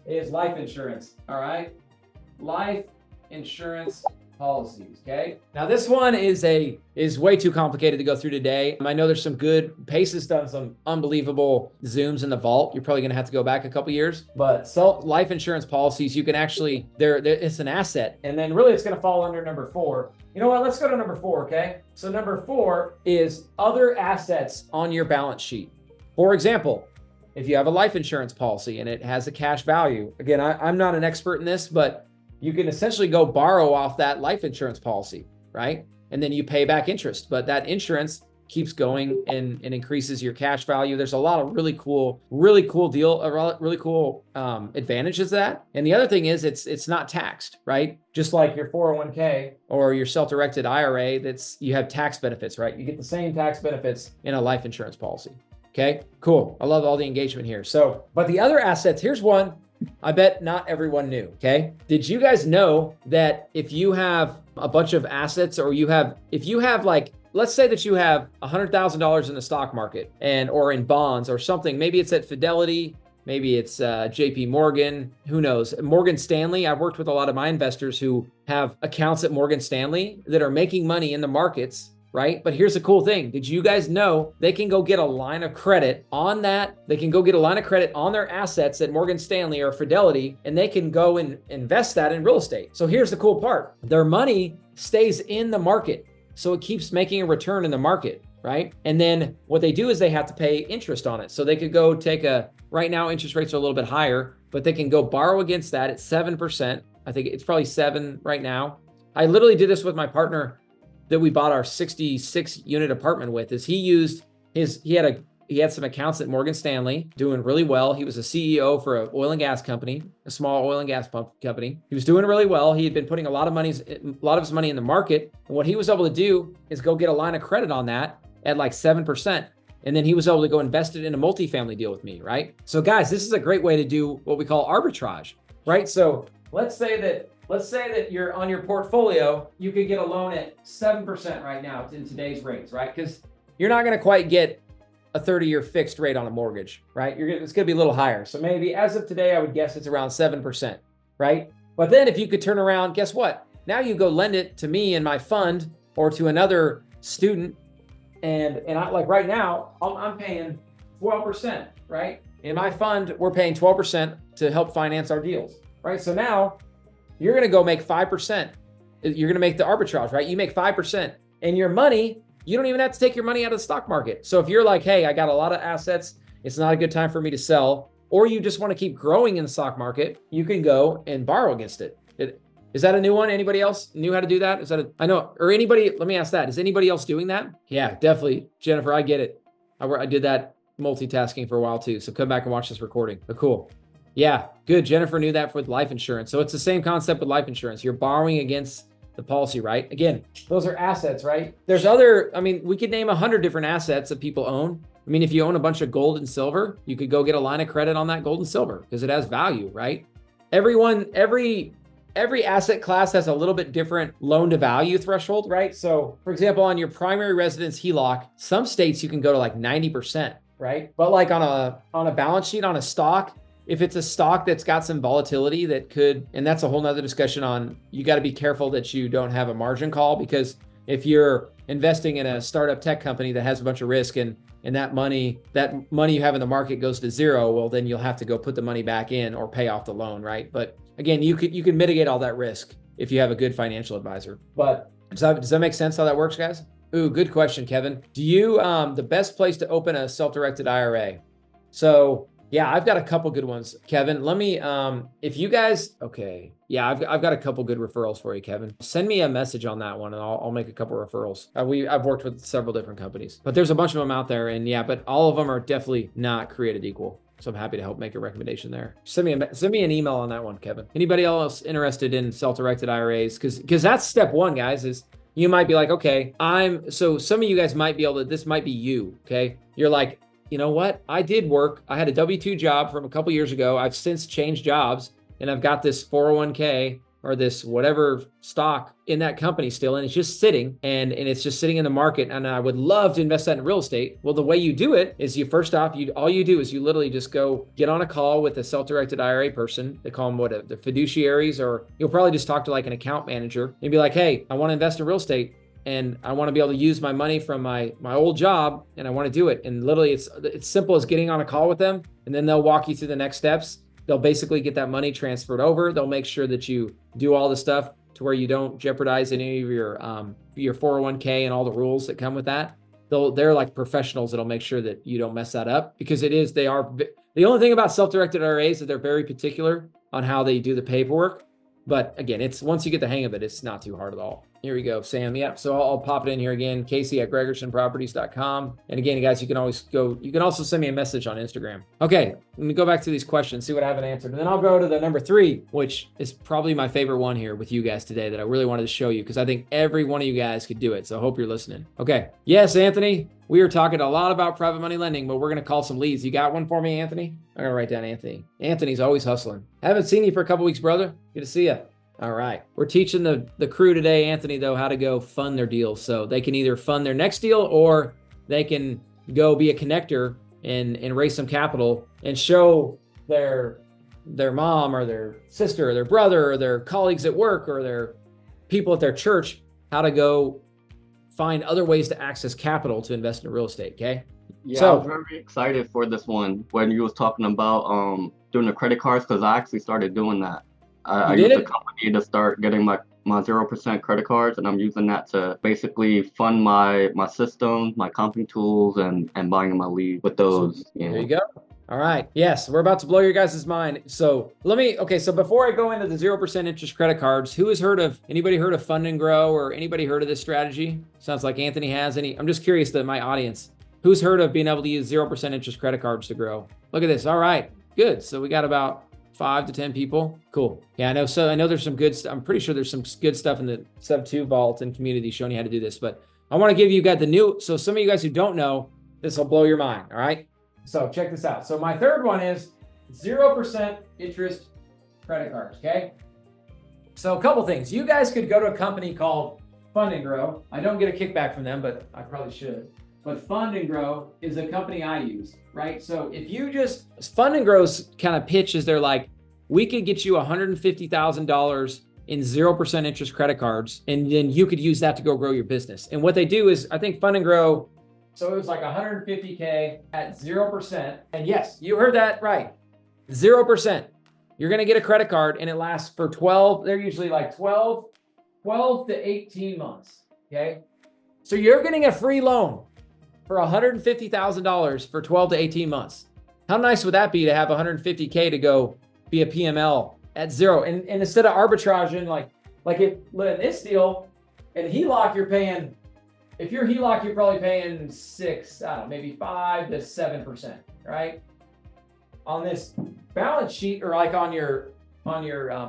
is life insurance. All right. Life insurance policies. Okay. Now this one is way too complicated to go through today. I know there's some good, Pace has done some unbelievable zooms in the vault. You're probably going to have to go back a couple years, but life insurance policies, you can actually, it's an asset. And then really it's going to fall under number 4. You know what? Let's go to number 4. Okay. So number 4 is other assets on your balance sheet. For example, if you have a life insurance policy and it has a cash value, again, I'm not an expert in this, but you can essentially go borrow off that life insurance policy, right? And then you pay back interest. But that insurance keeps going and increases your cash value. There's a lot of really cool advantages to that. And the other thing is it's not taxed, right? Just like your 401k or your self-directed IRA, you have tax benefits, right? You get the same tax benefits in a life insurance policy. Okay, cool. I love all the engagement here. So, but the other assets, here's one I bet not everyone knew. Okay. Did you guys know that if you have a bunch of assets, or if you have like, let's say that you have $100,000 in the stock market or in bonds or something, maybe it's at Fidelity, maybe it's JP Morgan, who knows, Morgan Stanley. I've worked with a lot of my investors who have accounts at Morgan Stanley that are making money in the markets, right? But here's the cool thing. Did you guys know they can go get a line of credit on that? They can go get a line of credit on their assets at Morgan Stanley or Fidelity, and they can go and invest that in real estate. So here's the cool part. Their money stays in the market. So it keeps making a return in the market, right? And then what they do is they have to pay interest on it. So they could go right now interest rates are a little bit higher, but they can go borrow against that at 7%. I think it's probably 7 right now. I literally did this with my partner that we bought our 66 unit apartment with. He had some accounts at Morgan Stanley doing really well. He was a CEO for an oil and gas company, a small oil and gas pump company. He was doing really well. He had been putting a lot of his money in the market. And what he was able to do is go get a line of credit on that at like 7%. And then he was able to go invest it in a multifamily deal with me, right? So guys, this is a great way to do what we call arbitrage, right? So let's say that you're on your portfolio, you could get a loan at 7% right now in today's rates, right? Because you're not going to quite get a 30-year fixed rate on a mortgage, right? It's going to be a little higher. So maybe as of today, I would guess it's around 7%, right? But then if you could turn around, guess what? Now you go lend it to me in my fund or to another student. And I, like right now, I'm paying 12%, right? In my fund, we're paying 12% to help finance our deals, right? So now you're going to go make 5%. You're going to make the arbitrage, right? You make 5%, and your money, you don't even have to take your money out of the stock market. So if you're like, hey, I got a lot of assets, it's not a good time for me to sell, or you just want to keep growing in the stock market, you can go and borrow against it. Is that a new one? Anybody else knew how to do that? I know, or anybody, let me ask that. Is anybody else doing that? Yeah, definitely. Jennifer, I get it. I did that multitasking for a while too. So come back and watch this recording. But cool. Yeah, good. Jennifer knew that with life insurance. So it's the same concept with life insurance. You're borrowing against the policy, right? Again, those are assets, right? We could name 100 different assets that people own. I mean, if you own a bunch of gold and silver, you could go get a line of credit on that gold and silver because it has value, right? Every asset class has a little bit different loan to value threshold, right? So for example, on your primary residence HELOC, some states you can go to like 90%, right? But like on a balance sheet, on a stock, if it's a stock that's got some volatility and that's a whole nother discussion on, you got to be careful that you don't have a margin call, because if you're investing in a startup tech company that has a bunch of risk and that money you have in the market goes to zero, well, then you'll have to go put the money back in or pay off the loan, right? But again, you can mitigate all that risk if you have a good financial advisor. But does that make sense how that works, guys? Ooh, good question, Kevin. Do you, the best place to open a self-directed IRA? So yeah, I've got a couple good ones, Kevin. Let me, if you guys, okay. Yeah, I've got a couple good referrals for you, Kevin. Send me a message on that one and I'll make a couple referrals. I've worked with several different companies, but there's a bunch of them out there, and yeah, but all of them are definitely not created equal. So I'm happy to help make a recommendation there. Send me an email on that one, Kevin. Anybody else interested in self-directed IRAs? Because that's step one, guys, is you might be like, okay, so some of you guys might be this might be you, okay? You're like, you know what? I did work. I had a W-2 job from a couple years ago. I've since changed jobs, and I've got this 401k or this whatever stock in that company still, and it's just sitting and it's just sitting in the market, and I would love to invest that in real estate. Well, the way you do it is all you do is you literally just go get on a call with a self-directed IRA person. They call them the fiduciaries, or you'll probably just talk to like an account manager and be like, hey, I want to invest in real estate, and I want to be able to use my money from my old job, and I want to do it. And literally it's simple as getting on a call with them, and then they'll walk you through the next steps. They'll basically get that money transferred over. They'll make sure that you do all the stuff to where you don't jeopardize any of your 401k and all the rules that come with that. They're like professionals that'll make sure that you don't mess that up, because the only thing about self-directed IRAs is they're very particular on how they do the paperwork. But again, once you get the hang of it, it's not too hard at all. Here we go, Sam. Yep. So I'll pop it in here again. Casey at GregersonProperties.com. And again, guys, you can always go, you can also send me a message on Instagram. Okay. Let me go back to these questions, see what I haven't answered. And then I'll go to the number 3, which is probably my favorite one here with you guys today that I really wanted to show you because I think every one of you guys could do it. So I hope you're listening. Okay. Yes, Anthony, we are talking a lot about private money lending, but we're going to call some leads. You got one for me, Anthony? I'm going to write down Anthony. Anthony's always hustling. Haven't seen you for a couple weeks, brother. Good to see you. All right. We're teaching the crew today, Anthony, though, how to go fund their deals. So they can either fund their next deal or they can go be a connector and raise some capital and show their mom or their sister or their brother or their colleagues at work or their people at their church how to go find other ways to access capital to invest in real estate. Okay. Yeah, I was very excited for this one when you was talking about doing the credit cards because I actually started doing that. I used a company to start getting my 0% credit cards, and I'm using that to basically fund my systems, my company tools, and buying my lead with those. There you go. All right. Yes, we're about to blow your guys' mind. So so before I go into the 0% interest credit cards, anybody heard of Fund and Grow or anybody heard of this strategy? Sounds like Anthony has any. I'm just curious that my audience, who's heard of being able to use 0% interest credit cards to grow? Look at this. All right, good. So we got about 5 to 10 people. Cool. Yeah, I know. So I know there's some good I'm pretty sure there's some good stuff in the Sub 2 vault and community showing you how to do this, but I want to give you guys so some of you guys who don't know, this will blow your mind. All right. So check this out. So my third one is 0% interest credit cards. Okay. So a couple things. You guys could go to a company called Fund and Grow. I don't get a kickback from them, but I probably should. But Fund and Grow is a company I use, right? So if you Fund and Grow's kind of pitch is they're like, we could get you $150,000 in 0% interest credit cards, and then you could use that to go grow your business. And what they do is, I think Fund and Grow, so it was like $150K at 0%. And yes, you heard that right. 0%. You're going to get a credit card and it lasts for 12. They're usually like 12 to 18 months. Okay. So you're getting a free loan for $150,000 for 12 to 18 months. How nice would that be to have $150K to go be a PML at 0? And instead of arbitraging, like in this deal, and HELOC, you're paying, if you're HELOC, you're probably paying 6, maybe 5 to 7%, right? On this balance sheet or like on your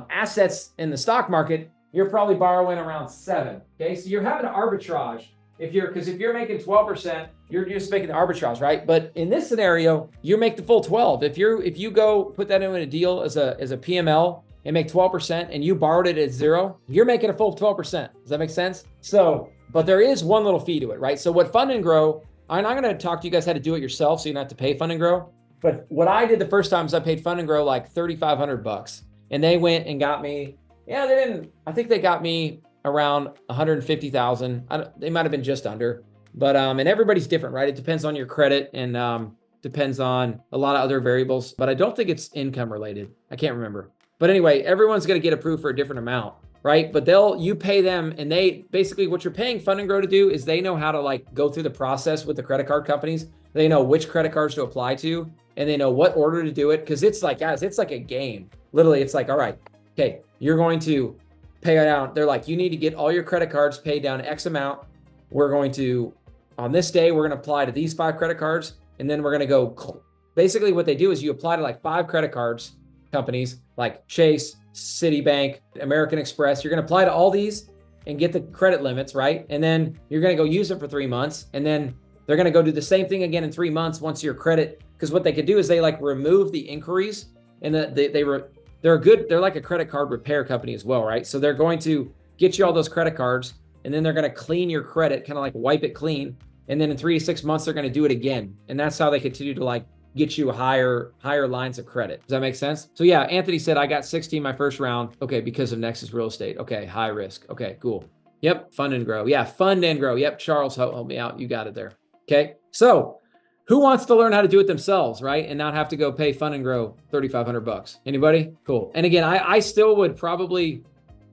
assets in the stock market, you're probably borrowing around 7. Okay, so you're having to arbitrage. Because if you're making 12%, you're just making the arbitrage, right? But in this scenario, you make the full 12. If you go put that in a deal as a PML and make 12% and you borrowed it at 0, you're making a full 12%. Does that make sense? So, but there is one little fee to it, right? So what Fund and Grow, I'm not going to talk to you guys how to do it yourself, so you don't have to pay Fund and Grow. But what I did the first time is I paid Fund and Grow like $3,500, and they went and got me. I think they got me around 150,000. They might have been just under, but and everybody's different, right? It depends on your credit and depends on a lot of other variables, but I don't think it's income related. I can't remember. But anyway, everyone's going to get approved for a different amount, right? But you pay them, and they basically, what you're paying Fund and Grow to do is they know how to like go through the process with the credit card companies. They know which credit cards to apply to, and they know what order to do it. Cause it's like, guys, it's like a game. Literally, it's like, all right, okay, you're going to pay it out. They're like, you need to get all your credit cards paid down X amount. We're going to, on this day, we're going to apply to these 5 credit cards. And then we're going to go, basically what they do is you apply to like 5 credit cards companies like Chase, Citibank, American Express. You're going to apply to all these and get the credit limits, right? And then you're going to go use them for 3 months. And then they're going to go do the same thing again in 3 months once your credit, because what they could do is they like remove the inquiries, and they're like a credit card repair company as well, right? So they're going to get you all those credit cards, and then they're going to clean your credit, kind of like wipe it clean. And then in 3 to 6 months, they're going to do it again. And that's how they continue to like get you higher lines of credit. Does that make sense? So yeah, Anthony said, I got 16 my first round. Okay, because of Nexus Real Estate. Okay, high risk. Okay, cool. Yep, Fund and Grow. Yeah, Fund and Grow. Yep, Charles, help me out. You got it there. Okay, so who wants to learn how to do it themselves, right? And not have to go pay Fund and Grow $3,500. Anybody? Cool. And again, I still would probably,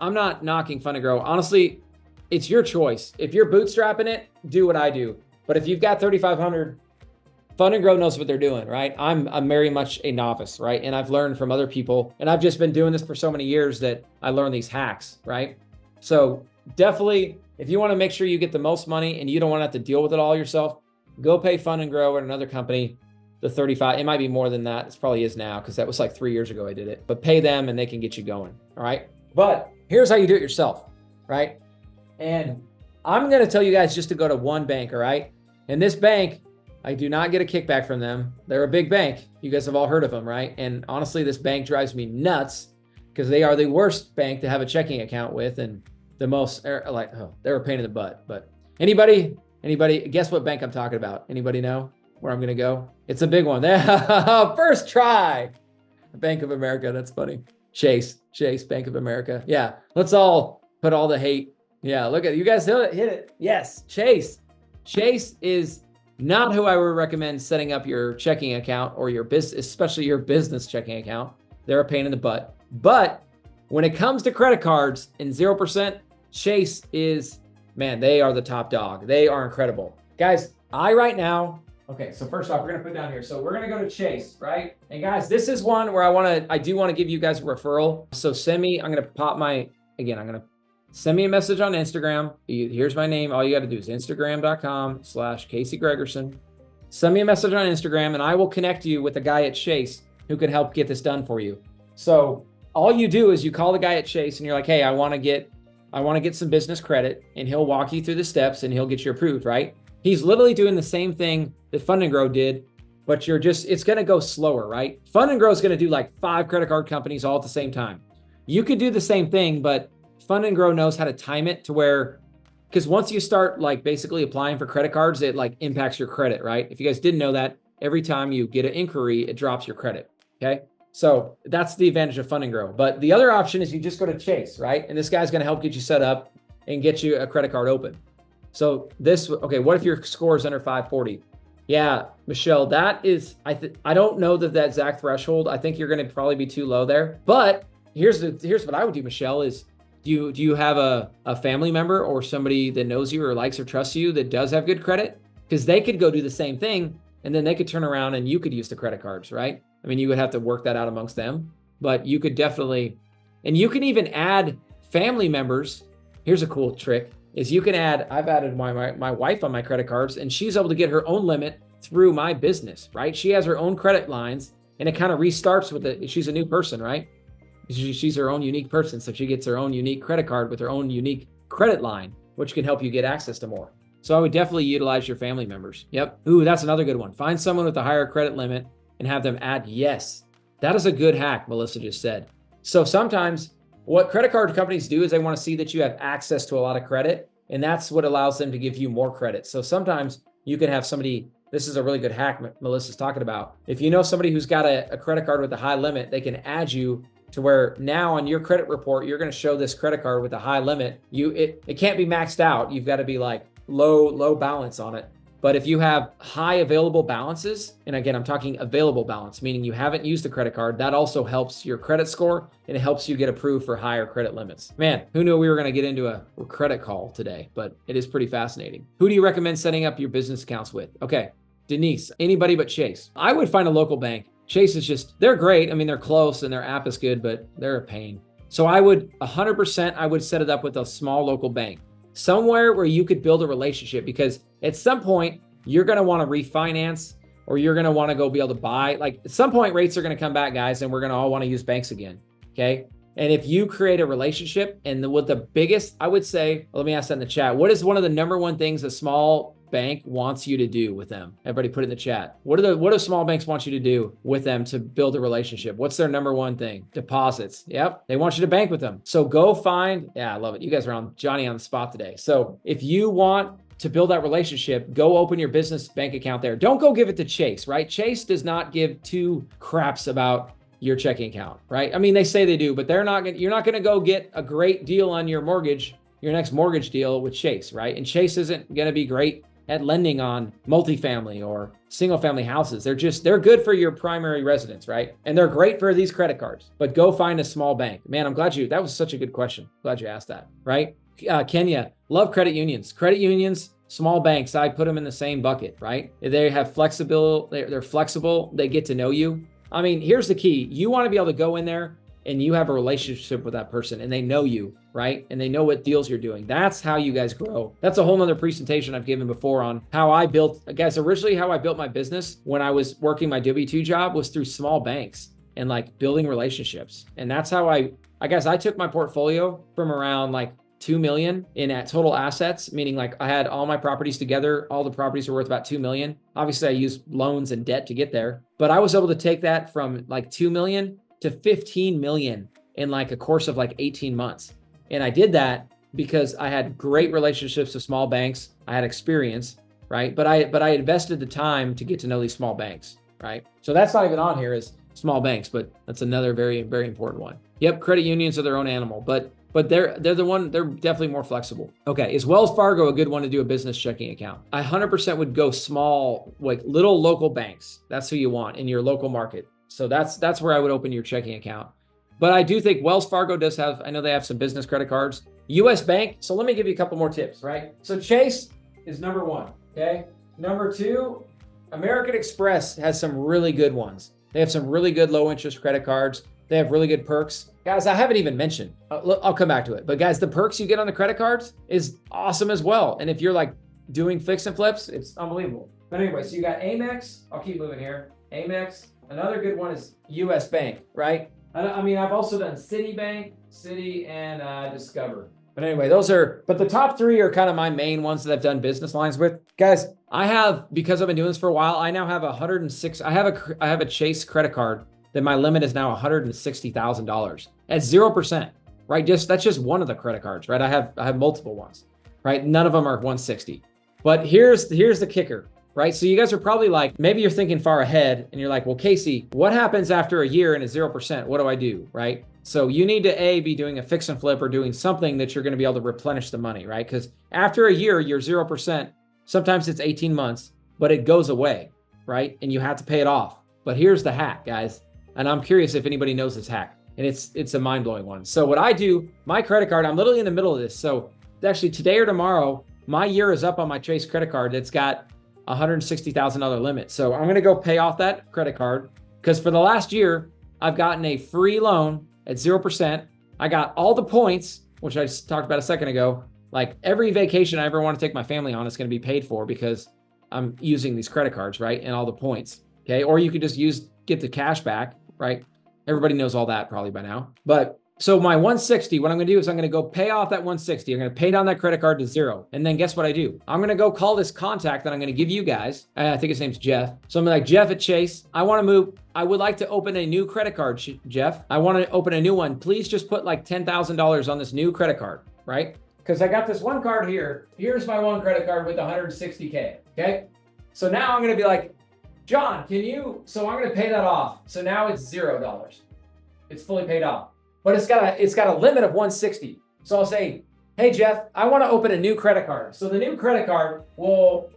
I'm not knocking Fund and Grow. Honestly, it's your choice. If you're bootstrapping it, do what I do. But if you've got $3,500, Fund and Grow knows what they're doing, right? I'm very much a novice, right? And I've learned from other people, and I've just been doing this for so many years that I learned these hacks, right? So definitely, if you want to make sure you get the most money and you don't want to have to deal with it all yourself, go pay Fund and Grow at another company. The 35, it might be more than that. It probably is now because that was like 3 years ago I did it. But pay them and they can get you going. All right. But here's how you do it yourself. Right. And I'm going to tell you guys just to go to one bank. All right. And this bank, I do not get a kickback from them. They're a big bank. You guys have all heard of them, right? And honestly, this bank drives me nuts because they are the worst bank to have a checking account with and the most they're a pain in the butt. But anybody guess what bank I'm talking about? Anybody know where I'm going to go? It's a big one. First try. Bank of America. That's funny. Chase, Bank of America. Yeah. Let's all put all the hate. Yeah. Look at you guys hit it. Yes. Chase is not who I would recommend setting up your checking account or your business, especially your business checking account. They're a pain in the butt. But when it comes to credit cards and 0%, Chase is, man, they are the top dog. They are incredible. Guys, okay, so first off, we're going to put down here. So we're going to go to Chase, right? And guys, this is one where I do want to give you guys a referral. So send me a message on Instagram. Here's my name. All you got to do is Instagram.com/Casey Gregerson. Send me a message on Instagram and I will connect you with a guy at Chase who can help get this done for you. So all you do is you call the guy at Chase and you're like, hey, I want to get some business credit, and he'll walk you through the steps and he'll get you approved, right? He's literally doing the same thing that Fund and Grow did, but it's going to go slower, right? Fund and Grow is going to do like 5 credit card companies all at the same time. You could do the same thing, but Fund and Grow knows how to time it to where, because once you start like basically applying for credit cards, it like impacts your credit, right? If you guys didn't know that, every time you get an inquiry, it drops your credit, okay? So that's the advantage of Fund and Grow. But the other option is you just go to Chase, right? And this guy's going to help get you set up and get you a credit card open. So what if your score is under 540? Yeah, Michelle, that is, I don't know that exact threshold. I think you're going to probably be too low there. But here's what I would do, Michelle, is do you have a family member or somebody that knows you or likes or trusts you that does have good credit? Because they could go do the same thing and then they could turn around and you could use the credit cards, right? I mean, you would have to work that out amongst them, but you could definitely, and you can even add family members. Here's a cool trick is I've added my wife on my credit cards and she's able to get her own limit through my business, right? She has her own credit lines and it kind of restarts with she's a new person, right? She's her own unique person. So she gets her own unique credit card with her own unique credit line, which can help you get access to more. So I would definitely utilize your family members. Yep. Ooh, that's another good one. Find someone with a higher credit limit and have them add yes. That is a good hack, Melissa just said. So sometimes what credit card companies do is they want to see that you have access to a lot of credit, and that's what allows them to give you more credit. So sometimes you can have somebody, this is a really good hack Melissa's talking about. If you know somebody who's got a credit card with a high limit, they can add you to where now on your credit report, you're going to show this credit card with a high limit. It can't be maxed out. You've got to be like low balance on it. But if you have high available balances, and again, I'm talking available balance, meaning you haven't used the credit card, that also helps your credit score and it helps you get approved for higher credit limits. Man, who knew we were going to get into a credit call today, but it is pretty fascinating. Who do you recommend setting up your business accounts with? Okay, Denise, anybody but Chase. I would find a local bank. Chase is they're great. I mean, they're close and their app is good, but they're a pain. So I would 100% set it up with a small local bank. Somewhere where you could build a relationship, because at some point you're going to want to refinance or you're going to want to go be able to buy. Like at some point rates are going to come back, guys, and we're going to all want to use banks again. Okay. And if you create a relationship what the biggest, I would say, let me ask that in the chat. What is one of the number one things a small bank wants you to do with them? Everybody put it in the chat. What do small banks want you to do with them to build a relationship? What's their number one thing? Deposits. Yep. They want you to bank with them. So go find, I love it. You guys are on Johnny on the spot today. So if you want to build that relationship, go open your business bank account there. Don't go give it to Chase, right? Chase does not give two craps about your checking account, right? I mean, they say they do, but you're not going to go get a great deal on your next mortgage deal with Chase, right? And Chase isn't going to be great at lending on multifamily or single family houses. They're good for your primary residence, right? And they're great for these credit cards, but go find a small bank. Man, I'm glad that was such a good question. Glad you asked that, right? Kenya, love credit unions. Credit unions, small banks, I put them in the same bucket, right? They have flexible, they're flexible, they get to know you. I mean, here's the key. You want to be able to go in there and you have a relationship with that person and they know you, right? And they know what deals you're doing. That's how you guys grow. That's a whole nother presentation I've given before on how I built, guys, originally how I built my business when I was working my W-2 job was through small banks and like building relationships. And that's how I guess I took my portfolio from around like 2 million in total assets, meaning like I had all my properties together. All the properties were worth about 2 million. Obviously I used loans and debt to get there, but I was able to take that from like 2 million to 15 million in like a course of like 18 months. And I did that because I had great relationships with small banks. I had experience, right? But I invested the time to get to know these small banks, right? So that's not even on here as small banks, but that's another very, very important one. Yep, credit unions are their own animal, but they're definitely more flexible. Okay, is Wells Fargo a good one to do a business checking account? I 100% would go small, like little local banks. That's who you want in your local market. So that's where I would open your checking account. But I do think Wells Fargo does have, I know they have some business credit cards. US Bank, so let me give you a couple more tips, right? So Chase is number one, okay? Number two, American Express has some really good ones. They have some really good low interest credit cards. They have really good perks. Guys, I haven't even mentioned, I'll come back to it. But guys, the perks you get on the credit cards is awesome as well. And if you're like doing fix and flips, it's unbelievable. But anyway, so you got Amex, I'll keep moving here. Amex, another good one is US Bank, right? I mean, I've also done Citibank, Citi, and Discover. But anyway, but the top three are kind of my main ones that I've done business lines with. Guys, because I've been doing this for a while, I now have 106, I have a Chase credit card that my limit is now $160,000 at 0%, right? That's just one of the credit cards, right? I have multiple ones, right? None of them are 160. But here's the kicker, right? So you guys are probably like, maybe you're thinking far ahead and you're like, well, Casey, what happens after a year and it's 0%? What do I do, right? So you need to be doing a fix and flip or doing something that you're going to be able to replenish the money, right? Because after a year, you're 0%. Sometimes it's 18 months, but it goes away, right? And you have to pay it off. But here's the hack, guys. And I'm curious if anybody knows this hack. And it's a mind-blowing one. So what I do, my credit card, I'm literally in the middle of this. So actually today or tomorrow, my year is up on my Chase credit card. It's got $160,000 limit. So I'm going to go pay off that credit card because for the last year, I've gotten a free loan at 0%. I got all the points, which I just talked about a second ago. Like every vacation I ever want to take my family on is going to be paid for because I'm using these credit cards, right? And all the points. Okay. Or you could just get the cash back, right? Everybody knows all that probably by now. But so my 160, what I'm going to do is I'm going to go pay off that 160. I'm going to pay down that credit card to 0. And then guess what I do? I'm going to go call this contact that I'm going to give you guys. I think his name's Jeff. So I'm like, Jeff at Chase, I would like to open a new credit card, Jeff. I want to open a new one. Please just put like $10,000 on this new credit card, right? Because I got this one card here. Here's my one credit card with 160K, okay? So now I'm going to be like, John, so I'm going to pay that off. So now it's $0. It's fully paid off. But it's got a limit of 160. So I'll say, hey, Jeff, I want to open a new credit card. So the new credit card for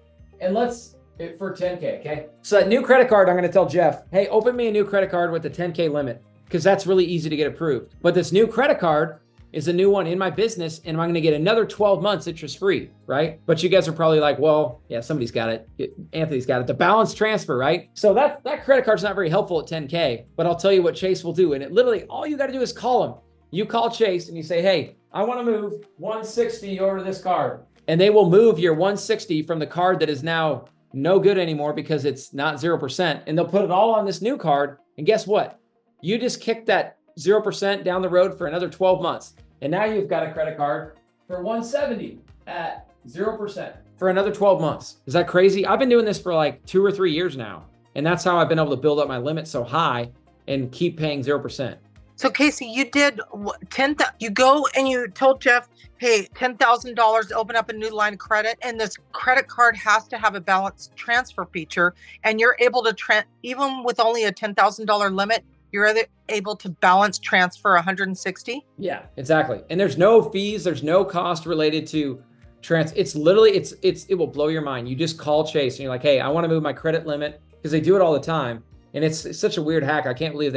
10K, okay? So that new credit card, I'm going to tell Jeff, hey, open me a new credit card with the 10K limit because that's really easy to get approved. But this new credit card is a new one in my business and I'm going to get another 12 months interest free, right? But you guys are probably like, well, yeah, somebody's got it. Anthony's got it. The balance transfer, right? So that credit card's not very helpful at 10K, but I'll tell you what Chase will do. And it literally, all you got to do is call him. You call Chase and you say, hey, I want to move 160 over to this card. And they will move your 160 from the card that is now no good anymore because it's not 0%. And they'll put it all on this new card. And guess what? You just kicked that 0% down the road for another 12 months. And now you've got a credit card for 170 at 0% for another 12 months. Is that crazy? I've been doing this for like 2 or 3 years now. And that's how I've been able to build up my limit so high and keep paying 0%. So Casey, you did you go and you told Jeff, hey, $10,000, open up a new line of credit. And this credit card has to have a balance transfer feature. And you're able to, even with only a $10,000 limit, you're able to balance transfer 160? Yeah, exactly. And there's no fees, there's no cost related to it's literally, it will blow your mind. You just call Chase and you're like, hey, I want to move my credit limit because they do it all the time. And it's such a weird hack. I can't believe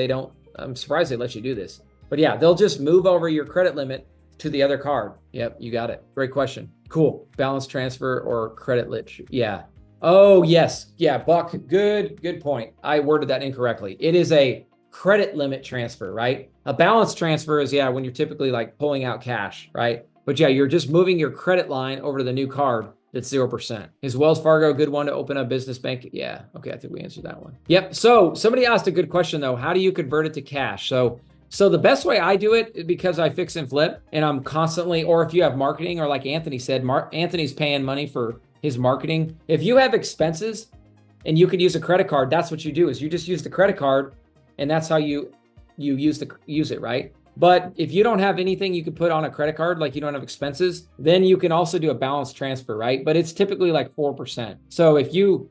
I'm surprised they let you do this. But yeah, they'll just move over your credit limit to the other card. Yep, you got it. Great question. Cool. Balance transfer or credit lit. Yeah. Oh, yes. Yeah, Buck, good point. I worded that incorrectly. It is a credit limit transfer, right? A balance transfer is, yeah, when you're typically like pulling out cash, right? But yeah, you're just moving your credit line over to the new card that's 0%. Is Wells Fargo a good one to open a business bank? Yeah, okay, I think we answered that one. Yep, so somebody asked a good question though. How do you convert it to cash? So the best way I do it, because I fix and flip and I'm constantly, or if you have marketing, or like Anthony said, Anthony's paying money for his marketing. If you have expenses and you could use a credit card, that's what you do, is you just use the credit card and that's how you use it, right? But if you don't have anything you could put on a credit card, like you don't have expenses, then you can also do a balance transfer, right? But it's typically like 4%. So if you,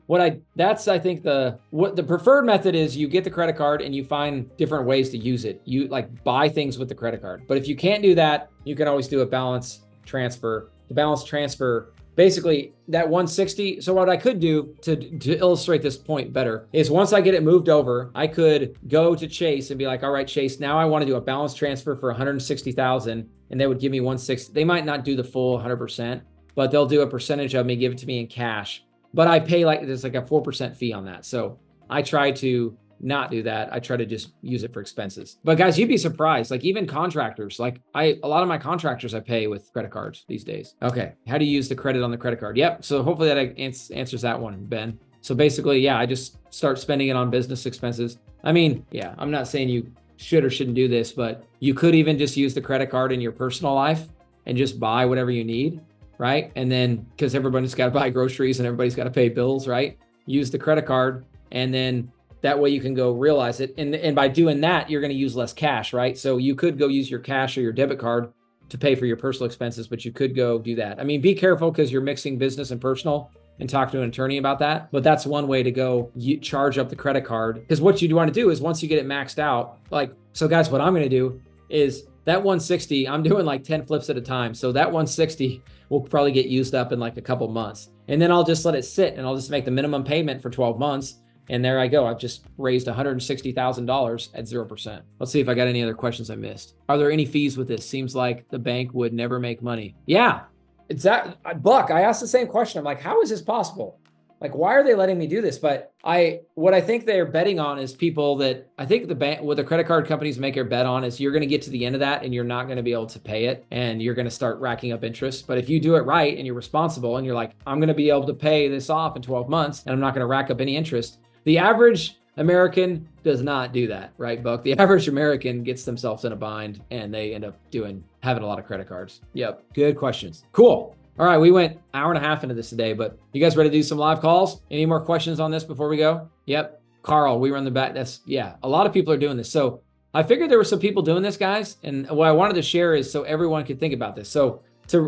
that's, I think the preferred method is you get the credit card and you find different ways to use it. You like buy things with the credit card. But if you can't do that, you can always do a balance transfer. The balance transfer, basically that 160. So what I could do to illustrate this point better is once I get it moved over, I could go to Chase and be like, all right, Chase, now I want to do a balance transfer for 160,000, and they would give me 160. They might not do the full 100%, but they'll do a percentage of me, give it to me in cash. But I pay there's like a 4% fee on that. So I try to not do that. I try to just use it for expenses. But guys, you'd be surprised. Like even contractors, a lot of my contractors I pay with credit cards these days. Okay. How do you use the credit on the credit card? Yep. So hopefully that answers that one, Ben. So basically, yeah, I just start spending it on business expenses. I mean, yeah, I'm not saying you should or shouldn't do this, but you could even just use the credit card in your personal life and just buy whatever you need, right? And then, because everybody's got to buy groceries and everybody's got to pay bills, right? Use the credit card, and then that way you can go realize it. And by doing that, you're going to use less cash, right? So you could go use your cash or your debit card to pay for your personal expenses, but you could go do that. I mean, be careful because you're mixing business and personal, and talk to an attorney about that. But that's one way to go. You charge up the credit card, because what you want to do is once you get it maxed out, so guys, what I'm going to do is that 160, I'm doing like 10 flips at a time. So that 160 will probably get used up in like a couple months. And then I'll just let it sit and I'll just make the minimum payment for 12 months. And there I go. I've just raised $160,000 at 0%. Let's see if I got any other questions I missed. Are there any fees with this? Seems like the bank would never make money. Yeah, it's that. Buck, I asked the same question. I'm like, how is this possible? Like, why are they letting me do this? But what I think they're betting on is people that I think the bank, what the credit card companies make their bet on is you're going to get to the end of that and you're not going to be able to pay it and you're going to start racking up interest. But if you do it right and you're responsible and you're like, I'm going to be able to pay this off in 12 months and I'm not going to rack up any interest. The average American does not do that, right, Buck? The average American gets themselves in a bind and they end up having a lot of credit cards. Yep. Good questions. Cool. All right. We went hour and a half into this today, but you guys ready to do some live calls? Any more questions on this before we go? Yep. Carl, we run the back. A lot of people are doing this. So I figured there were some people doing this, guys. And what I wanted to share is so everyone could think about this. So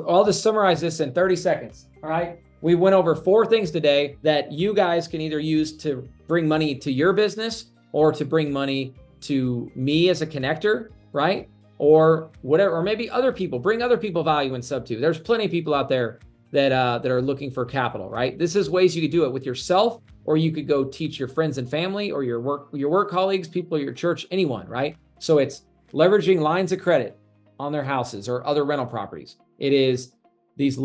I'll just summarize this in 30 seconds. All right. We went over 4 things today that you guys can either use to bring money to your business or to bring money to me as a connector, right? Or whatever, or maybe other people, bring other people value in sub 2. There's plenty of people out there that are looking for capital, right? This is ways you could do it with yourself, or you could go teach your friends and family or your work colleagues, people at your church, anyone, right? So it's leveraging lines of credit on their houses or other rental properties. It is these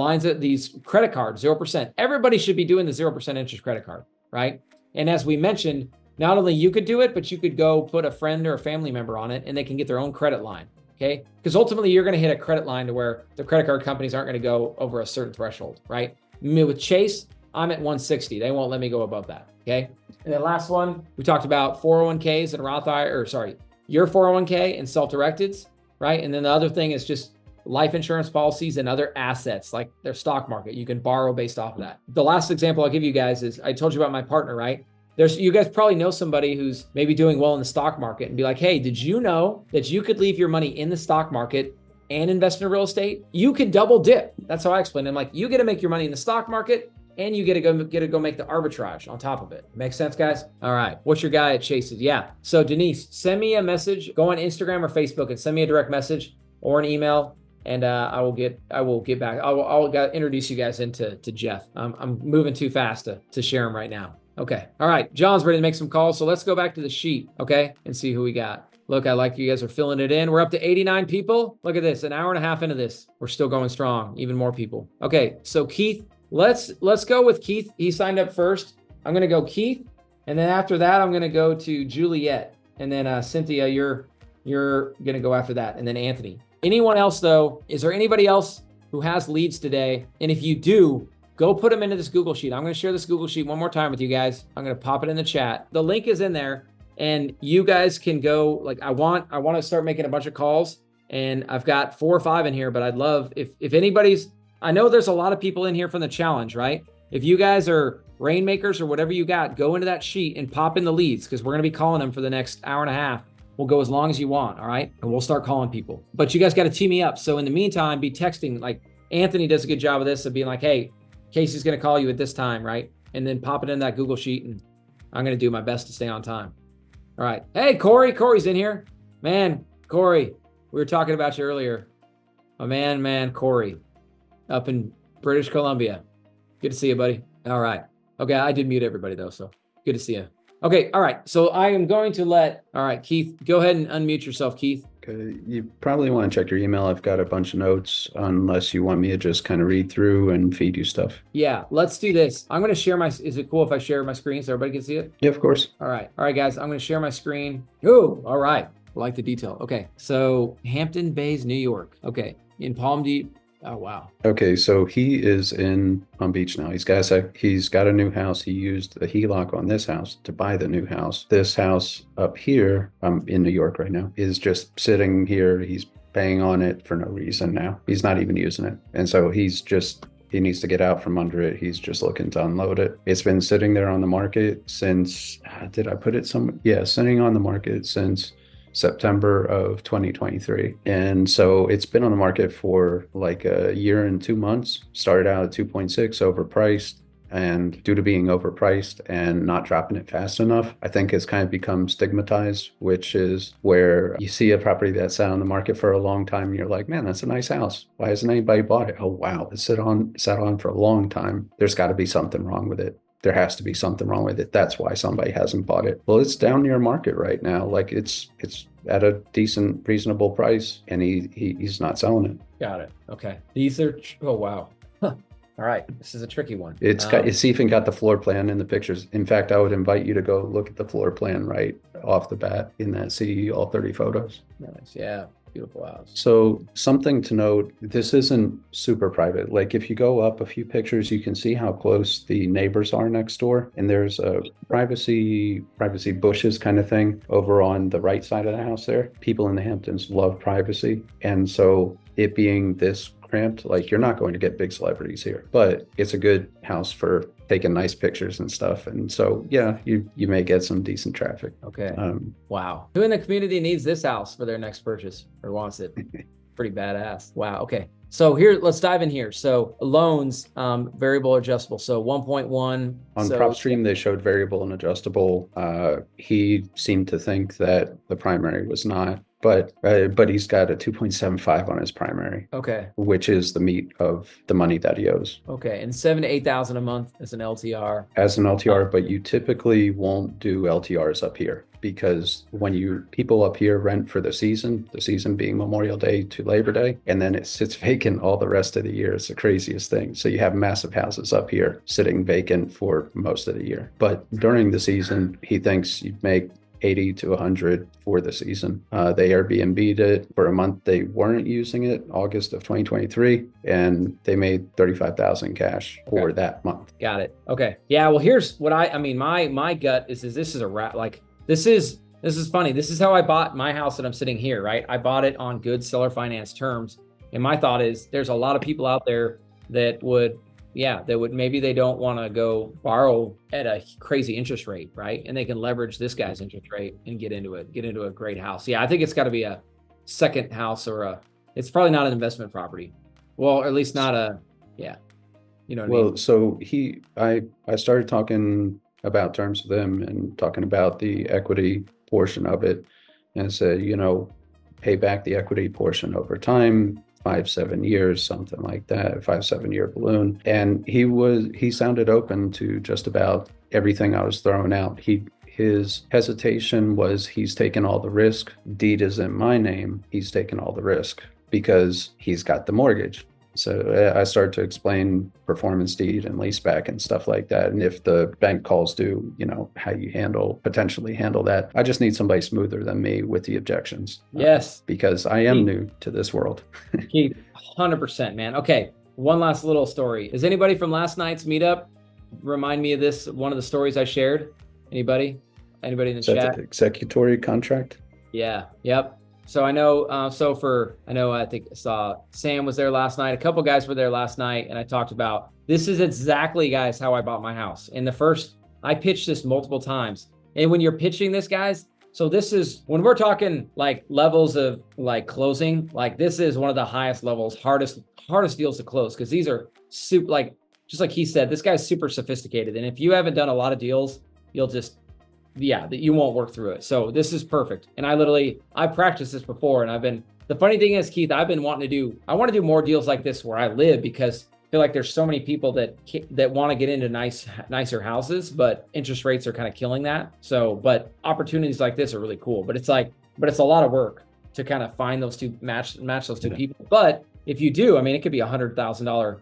credit cards, 0%. Everybody should be doing the 0% interest credit card, right? And as we mentioned, not only you could do it, but you could go put a friend or a family member on it and they can get their own credit line, okay? Because ultimately you're going to hit a credit line to where the credit card companies aren't going to go over a certain threshold, right? With Chase, I'm at 160. They won't let me go above that, okay? And then last one, we talked about 401ks and Roth IRA, your 401k and self-directeds, right? And then the other thing is just life insurance policies and other assets like their stock market. You can borrow based off of that. The last example I'll give you guys is I told you about my partner, right? You guys probably know somebody who's maybe doing well in the stock market and be like, hey, did you know that you could leave your money in the stock market and invest in real estate? You could double dip. That's how I explain it. I'm like, you get to make your money in the stock market and you get to go make the arbitrage on top of it. Make sense, guys? All right. What's your guy at Chase's? Yeah. So Denise, send me a message. Go on Instagram or Facebook and send me a direct message or an email. And I will get back. I'll introduce you guys into Jeff. I'm moving too fast to share him right now. Okay. All right. John's ready to make some calls. So let's go back to the sheet. Okay. And see who we got. Look, I like you guys are filling it in. We're up to 89 people. Look at this, an hour and a half into this. We're still going strong. Even more people. Okay. So Keith, let's go with Keith. He signed up first. I'm going to go Keith. And then after that, I'm going to go to Juliet. And then Cynthia, you're going to go after that. And then Anthony. Anyone else though? Is there anybody else who has leads today? And if you do, go put them into this Google Sheet. I'm going to share this Google Sheet one more time with you guys. I'm going to pop it in the chat. The link is in there and you guys can go, like, I want to start making a bunch of calls, and I've got 4 or 5 in here, but I'd love if anybody's, I know there's a lot of people in here from the challenge, right? If you guys are rainmakers or whatever you got, go into that sheet and pop in the leads, because we're going to be calling them for the next hour and a half. We'll go as long as you want. All right. And we'll start calling people, but you guys got to tee me up. So in the meantime, be texting. Like Anthony does a good job of this, of being like, hey, Casey's going to call you at this time, right? And then pop it in that Google Sheet, and I'm going to do my best to stay on time. All right. Hey, Corey's in here. Man, Corey, we were talking about you earlier. My man, Corey, up in British Columbia. Good to see you, buddy. All right. Okay, I did mute everybody though, so good to see you. Okay, all right. So I am going to all right, Keith, go ahead and unmute yourself, Keith. Okay, you probably want to check your email. I've got a bunch of notes, unless you want me to just kind of read through and feed you stuff. Yeah, let's do this. I'm going to share is it cool if I share my screen so everybody can see it? Yeah, of course. All right, guys, I'm going to share my screen. Oh, all right. I like the detail. Okay, so Hampton Bays, New York. Okay, in Palm Deep. Oh, wow. Okay, so he is in Palm Beach now. He's got a new house. He used the HELOC on this house to buy the new house. This house up here, in New York right now, is just sitting here. He's paying on it for no reason now. He's not even using it. And so he needs to get out from under it. He's just looking to unload it. It's been sitting there on the market since, did I put it somewhere? Yeah, sitting on the market since September of 2023. And so it's been on the market for like a year and 2 months. Started out at 2.6, overpriced. And due to being overpriced and not dropping it fast enough, I think it's kind of become stigmatized, which is where you see a property that's sat on the market for a long time and you're like, man, that's a nice house. Why hasn't anybody bought it? Oh, wow. It sat on for a long time. There's got to be something wrong with it. There has to be something wrong with it. That's why somebody hasn't bought it. Well, it's down near market right now. Like it's at a decent, reasonable price, and he's not selling it. Got it. Okay. These are, oh, wow. Huh. All right. This is a tricky one. It's even got the floor plan in the pictures. In fact, I would invite you to go look at the floor plan right off the bat in that, see all 30 photos. Nice. Yeah. Beautiful house. So something to note, this isn't super private. Like if you go up a few pictures, you can see how close the neighbors are next door. And there's a privacy bushes kind of thing over on the right side of the house there. People in the Hamptons love privacy. And so it being this cramped, like you're not going to get big celebrities here, but it's a good house for taking nice pictures and stuff. And so, yeah, you may get some decent traffic. Okay. Wow. Who in the community needs this house for their next purchase or wants it? Pretty badass. Wow. Okay. So here, let's dive in here. So loans, variable or adjustable. So 1.1. On PropStream, they showed variable and adjustable. He seemed to think that the primary was not. But he's got a 2.75 on his primary. Okay. Which is the meat of the money that he owes. Okay. And 7,000 to 8,000 a month as an LTR. As an LTR, but you typically won't do LTRs up here because when people up here rent for the season being Memorial Day to Labor Day, and then it sits vacant all the rest of the year. It's the craziest thing. So you have massive houses up here sitting vacant for most of the year. But during the season, he thinks you'd make 80 to 100 for the season. They Airbnb'd it for a month. They weren't using it, August of 2023, and they made 35,000 cash for that month. Got it. Okay. Yeah. Well, here's what I mean, my gut is this is a rat. Like this is funny. This is how I bought my house that I'm sitting here, right? I bought it on good seller finance terms. And my thought is there's a lot of people out there that would maybe they don't want to go borrow at a crazy interest rate, right? And they can leverage this guy's interest rate and get into a great house. Yeah, I think it's got to be a second house it's probably not an investment property. Well, or at least not you know what I mean? So I started talking about terms with him and talking about the equity portion of it and said, pay back the equity portion over time. 5-7 years, something like that, 5-7 year balloon. And he sounded open to just about everything I was throwing out. His hesitation was he's taken all the risk. Deed is in my name. He's taken all the risk because he's got the mortgage. So I start to explain performance deed and leaseback and stuff like that. And if the bank calls to, how you potentially handle that. I just need somebody smoother than me with the objections. Yes. Because I am new to this world. Keith, 100%, man. Okay. One last little story. Is anybody from last night's meetup remind me of this? One of the stories I shared? Anybody in the chat? The executory contract? Yeah. Yep. So I know, I think I saw Sam was there last night. A couple guys were there last night, and I talked about, this is exactly, guys, how I bought my house. I pitched this multiple times. And when you're pitching this, guys, so this is, when we're talking like levels of like closing, like this is one of the highest levels, hardest deals to close. Cause these are super, like, just like he said, this guy's super sophisticated. And if you haven't done a lot of deals, you won't work through it. So this is perfect. And I practiced this before, and the funny thing is, Keith, I want to do more deals like this where I live, because I feel like there's so many people that want to get into nicer houses, but interest rates are kind of killing that. So, but opportunities like this are really cool, but it's a lot of work to kind of find those two, match those two people. But if you do, I mean, it could be $100,000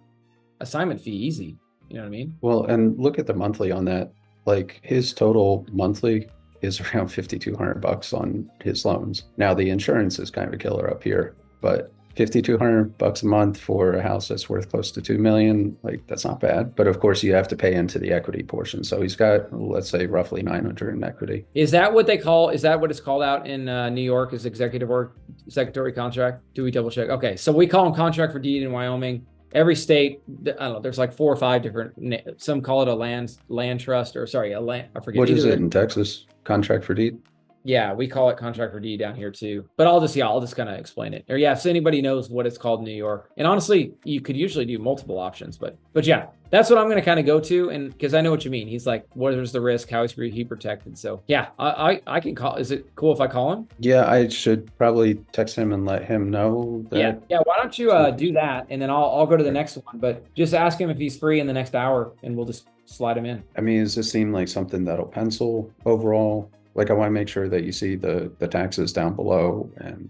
assignment fee easy. You know what I mean? Well, and look at the monthly on that. Like his total monthly is around $5,200 on his loans. Now the insurance is kind of a killer up here, but $5,200 a month for a house that's worth close to $2 million, like that's not bad. But of course you have to pay into the equity portion. So he's got, let's say, roughly 900 in equity. Is that what it's called out in New York is executory contract? Do we double check? Okay. So we call them contract for deed in Wyoming. Every state, I don't know, there's like 4 or 5 different, some call it a land trust, or sorry, I forget. What is it in Texas? Contract for deed? Yeah, we call it contract for deed down here too. But I'll just kind of explain it. Or if anybody knows what it's called in New York. And honestly, you could usually do multiple options, but yeah, that's what I'm going to kind of go to. And because I know what you mean. He's like, what is the risk? How is he protected? So yeah, I can call. Is it cool if I call him? Yeah, I should probably text him and let him know that. Yeah. Why don't you do that? And then I'll go to the next one, but just ask him if he's free in the next hour, and we'll just slide him in. I mean, does this seem like something that'll pencil overall? Like I want to make sure that you see the taxes down below and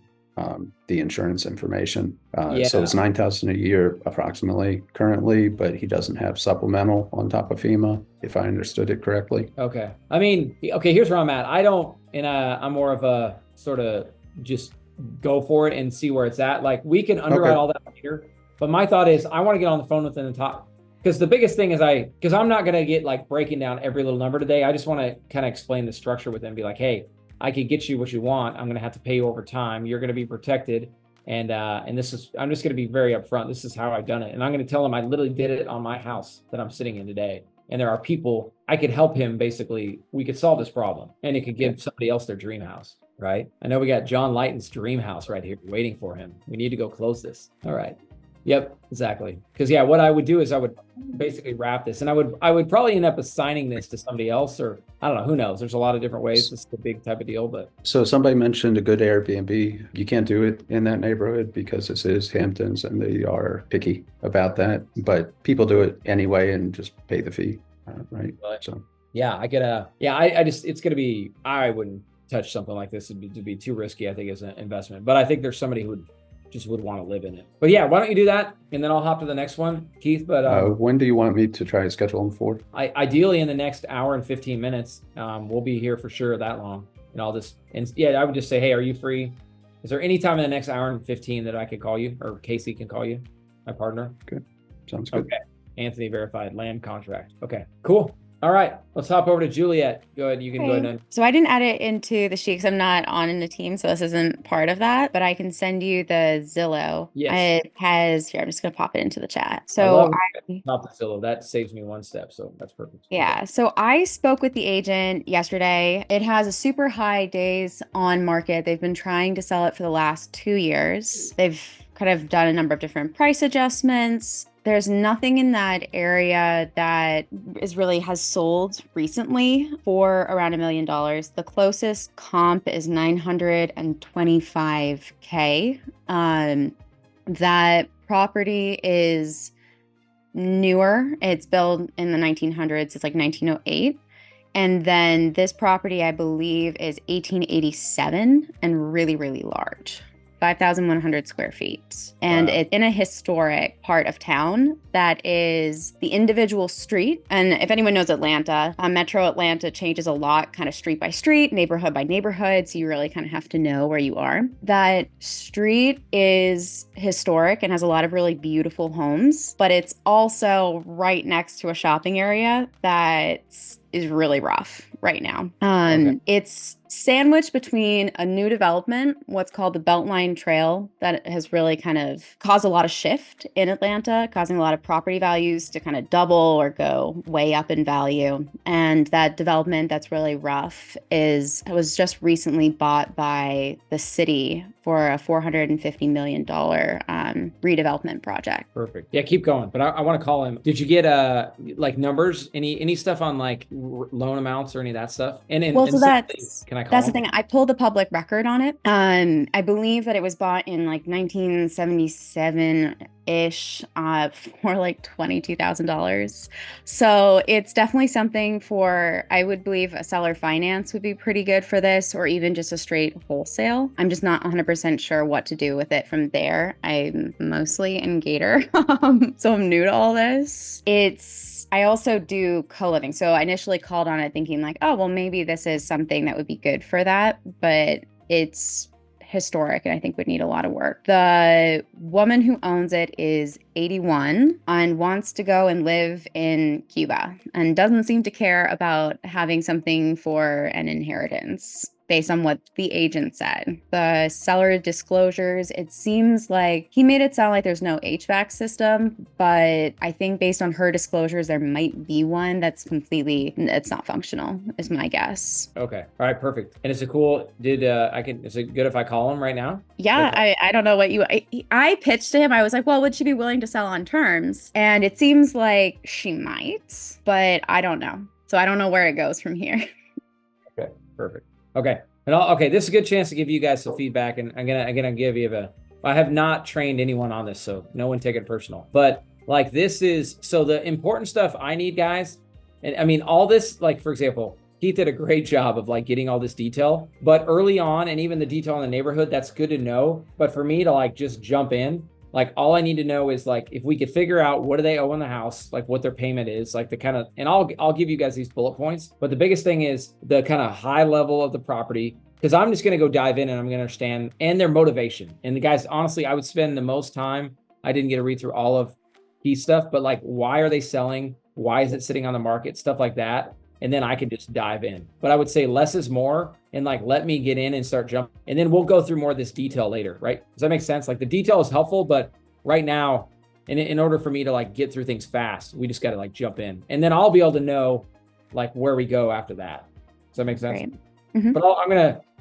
the insurance information. So it's $9,000 a year approximately currently, but he doesn't have supplemental on top of FEMA, if I understood it correctly. Okay. I mean, okay, here's where I'm at. I'm more of a sort of just go for it and see where it's at. Like we can underwrite all that later, but my thought is I want to get on the phone with him and talk. Because the biggest thing is because I'm not going to get like breaking down every little number today. I just want to kind of explain the structure with them, be like, hey, I could get you what you want. I'm going to have to pay you over time. You're going to be protected. And I'm just going to be very upfront. This is how I've done it. And I'm going to tell them I literally did it on my house that I'm sitting in today. And there are people, I could help him. Basically, we could solve this problem and it could give somebody else their dream house, right? I know we got John Lighton's dream house right here waiting for him. We need to go close this. All right. Yep, exactly. Because what I would do is I would basically wrap this, and I would probably end up assigning this to somebody else, or I don't know, who knows? There's a lot of different ways. This is a big type of deal, but. So somebody mentioned a good Airbnb. You can't do it in that neighborhood because this is Hamptons and they are picky about that, but people do it anyway and just pay the fee, right? So. Yeah, I wouldn't touch something like this. It'd be too risky, I think, as an investment, but I think there's somebody who would want to live in it. But yeah, why don't you do that? And then I'll hop to the next one, Keith. But when do you want me to try to schedule them for? Ideally in the next hour and 15 minutes. We'll be here for sure that long. And I would just say, hey, are you free? Is there any time in the next hour and 15 that I could call you, or Casey can call you, my partner? Good. Sounds good. Okay. Anthony verified land contract. Okay, cool. All right, let's hop over to Juliet. Go ahead. You can go ahead. So I didn't add it into the sheet because I'm not on in the team, so this isn't part of that. But I can send you the Zillow. Yes. It has here. I'm just gonna pop it into the chat. So not the Zillow. That saves me one step. So that's perfect. Yeah. So I spoke with the agent yesterday. It has a super high days on market. They've been trying to sell it for the last 2 years. They've kind of done a number of different price adjustments. There's nothing in that area that has sold recently for around $1 million. The closest comp is $925K. That property is newer. It's built in the 1900s. It's like 1908. And then this property, I believe, is 1887 and really, really large. 5,100 square feet. And Wow. it's in a historic part of town that is the individual street. And if anyone knows Atlanta, Metro Atlanta changes a lot, kind of street by street, neighborhood by neighborhood. So you really kind of have to know where you are. That street is historic and has a lot of really beautiful homes, but it's also right next to a shopping area that is really rough right now. Okay. It's sandwiched between a new development, what's called the Beltline Trail, that has really kind of caused a lot of shift in Atlanta, causing a lot of property values to kind of double or go way up in value. And that development that's really rough was just recently bought by the city for a $450 million redevelopment project. Perfect. Yeah, keep going. But I want to call him. Did you get like numbers? Any stuff on like loan amounts or any of that stuff? So that's can I call that's the him? thing. I pulled the public record on it. I believe that it was bought in like 1977-ish for like $22,000. So it's definitely something I would believe a seller finance would be pretty good for this, or even just a straight wholesale. I'm just not 100% sure what to do with it from there. I'm mostly in Gator, so I'm new to all this. I also do co-living. So I initially called on it thinking like, oh, well, maybe this is something that would be good for that, but it's historic and I think would need a lot of work. The woman who owns it is 81 and wants to go and live in Cuba and doesn't seem to care about having something for an inheritance, based on what the agent said. The seller disclosures, it seems like he made it sound like there's no HVAC system, but I think based on her disclosures, there might be one it's not functional, is my guess. Okay. All right. Perfect. And is it cool? Is it good if I call him right now? Yeah, Okay. I don't know I pitched to him. I was like, well, would she be willing to sell on terms? And it seems like she might, but I don't know. So I don't know where it goes from here. Okay. Perfect. Okay. This is a good chance to give you guys some feedback, and I'm gonna give you I have not trained anyone on this, so no one take it personal. But like so the important stuff I need, guys, and I mean all this, like for example, Keith did a great job of like getting all this detail, but early on, and even the detail in the neighborhood, that's good to know. But for me to like just jump in, like all I need to know is like if we could figure out what do they owe on the house, like what their payment is, like the kind of, and I'll give you guys these bullet points. But the biggest thing is the kind of high level of the property, because I'm just going to go dive in and I'm going to understand, and their motivation. And the guys, honestly, I would spend the most time. I didn't get to read through all of Keith's stuff, but like why are they selling? Why is it sitting on the market? Stuff like that. And then I can just dive in. But I would say less is more, and like let me get in and start jumping. And then we'll go through more of this detail later, right? Does that make sense? Like the detail is helpful, but right now, in order for me to like get through things fast, we just got to like jump in. And then I'll be able to know like where we go after that. Does that make sense? Right. Mm-hmm. But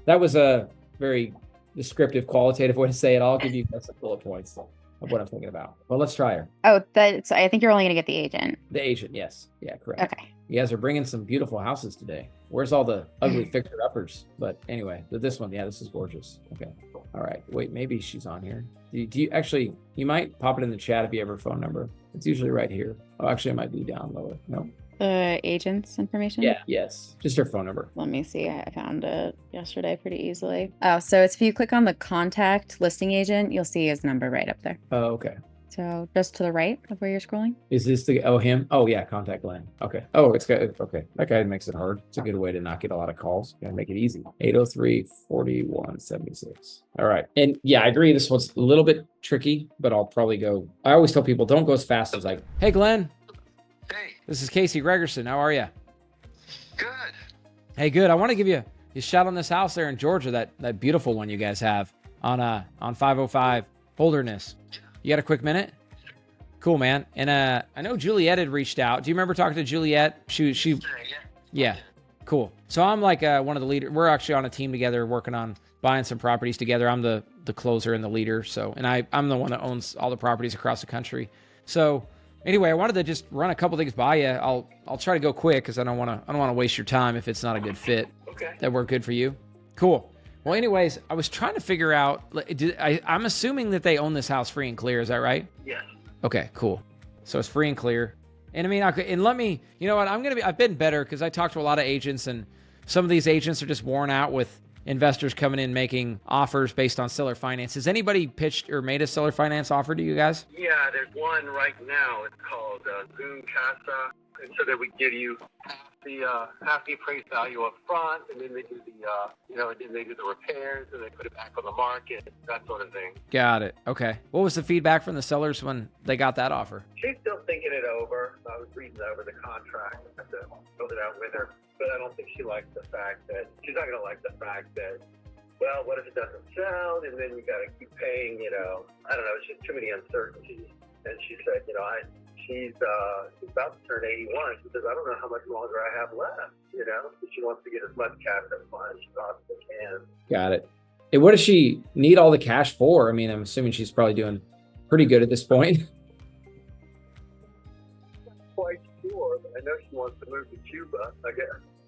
that was a very descriptive, qualitative way to say it. I'll give you guys some bullet points of what I'm thinking about. Well, let's try her. Oh, so I think you're only going to get the agent. The agent, yes. Yeah, correct. Okay. You guys are bringing some beautiful houses today. Where's all the ugly fixer-uppers? But anyway, this one, yeah, this is gorgeous. Okay. All right. Wait, maybe she's on here. Do you actually, you might pop it in the chat if you have her phone number. It's usually right here. Oh, actually, it might be down lower. No. The agent's information? Yeah, yes. Just her phone number. Let me see. I found it yesterday pretty easily. Oh, so if you click on the contact listing agent, you'll see his number right up there. Oh, okay. So just to the right of where you're scrolling. Is this him? Oh, yeah, contact Glenn. Okay. Oh, it's good. Okay. That guy makes it hard. It's a good way to not get a lot of calls. Gotta make it easy. 803-4176. All right. And yeah, I agree. This one's a little bit tricky, but I'll probably go. I always tell people, don't go as fast as like, hey, Glenn. Hey, This is Casey Gregerson. How are you? good. Hey, good. I want to give you a shout on this house there in Georgia, that beautiful one you guys have on 505 Holderness. You got a quick minute? Cool, man. And I know Juliet had reached out. Do you remember talking to Juliet? Yeah. Cool. So I'm like one of the leaders. We're actually on a team together working on buying some properties together. I'm the closer and the leader. So, and I'm the one that owns all the properties across the country. So anyway, I wanted to just run a couple things by you. I'll try to go quick because I don't want to waste your time if it's not a good fit. Okay. That work good for you? Cool. Well, anyways, I was trying to figure out, I'm assuming that they own this house free and clear. Is that right? Yeah. Okay, cool. So it's free and clear. And I mean, you know what? I've been better because I talked to a lot of agents, and some of these agents are just worn out with investors coming in making offers based on seller finance. Has anybody pitched or made a seller finance offer to you guys? Yeah, there's one right now. It's called Zoom Casa. And so that we give you half the appraised value up front, and then they do and then they do the repairs, and they put it back on the market, that sort of thing. Got it. Okay. What was the feedback from the sellers when they got that offer? She's still thinking it over. I was reading over the contract. I have to build it out with her. But I don't think she's not going to like the fact that, well, what if it doesn't sell? And then you got to keep paying, I don't know, it's just too many uncertainties. And she said, she's about to turn 81. She says, I don't know how much longer I have left, She wants to get as much cash up front as she possibly can. Got it. And what does she need all the cash for? I mean, I'm assuming she's probably doing pretty good at this point. Not quite sure, but I know she wants to move to Cuba. I guess.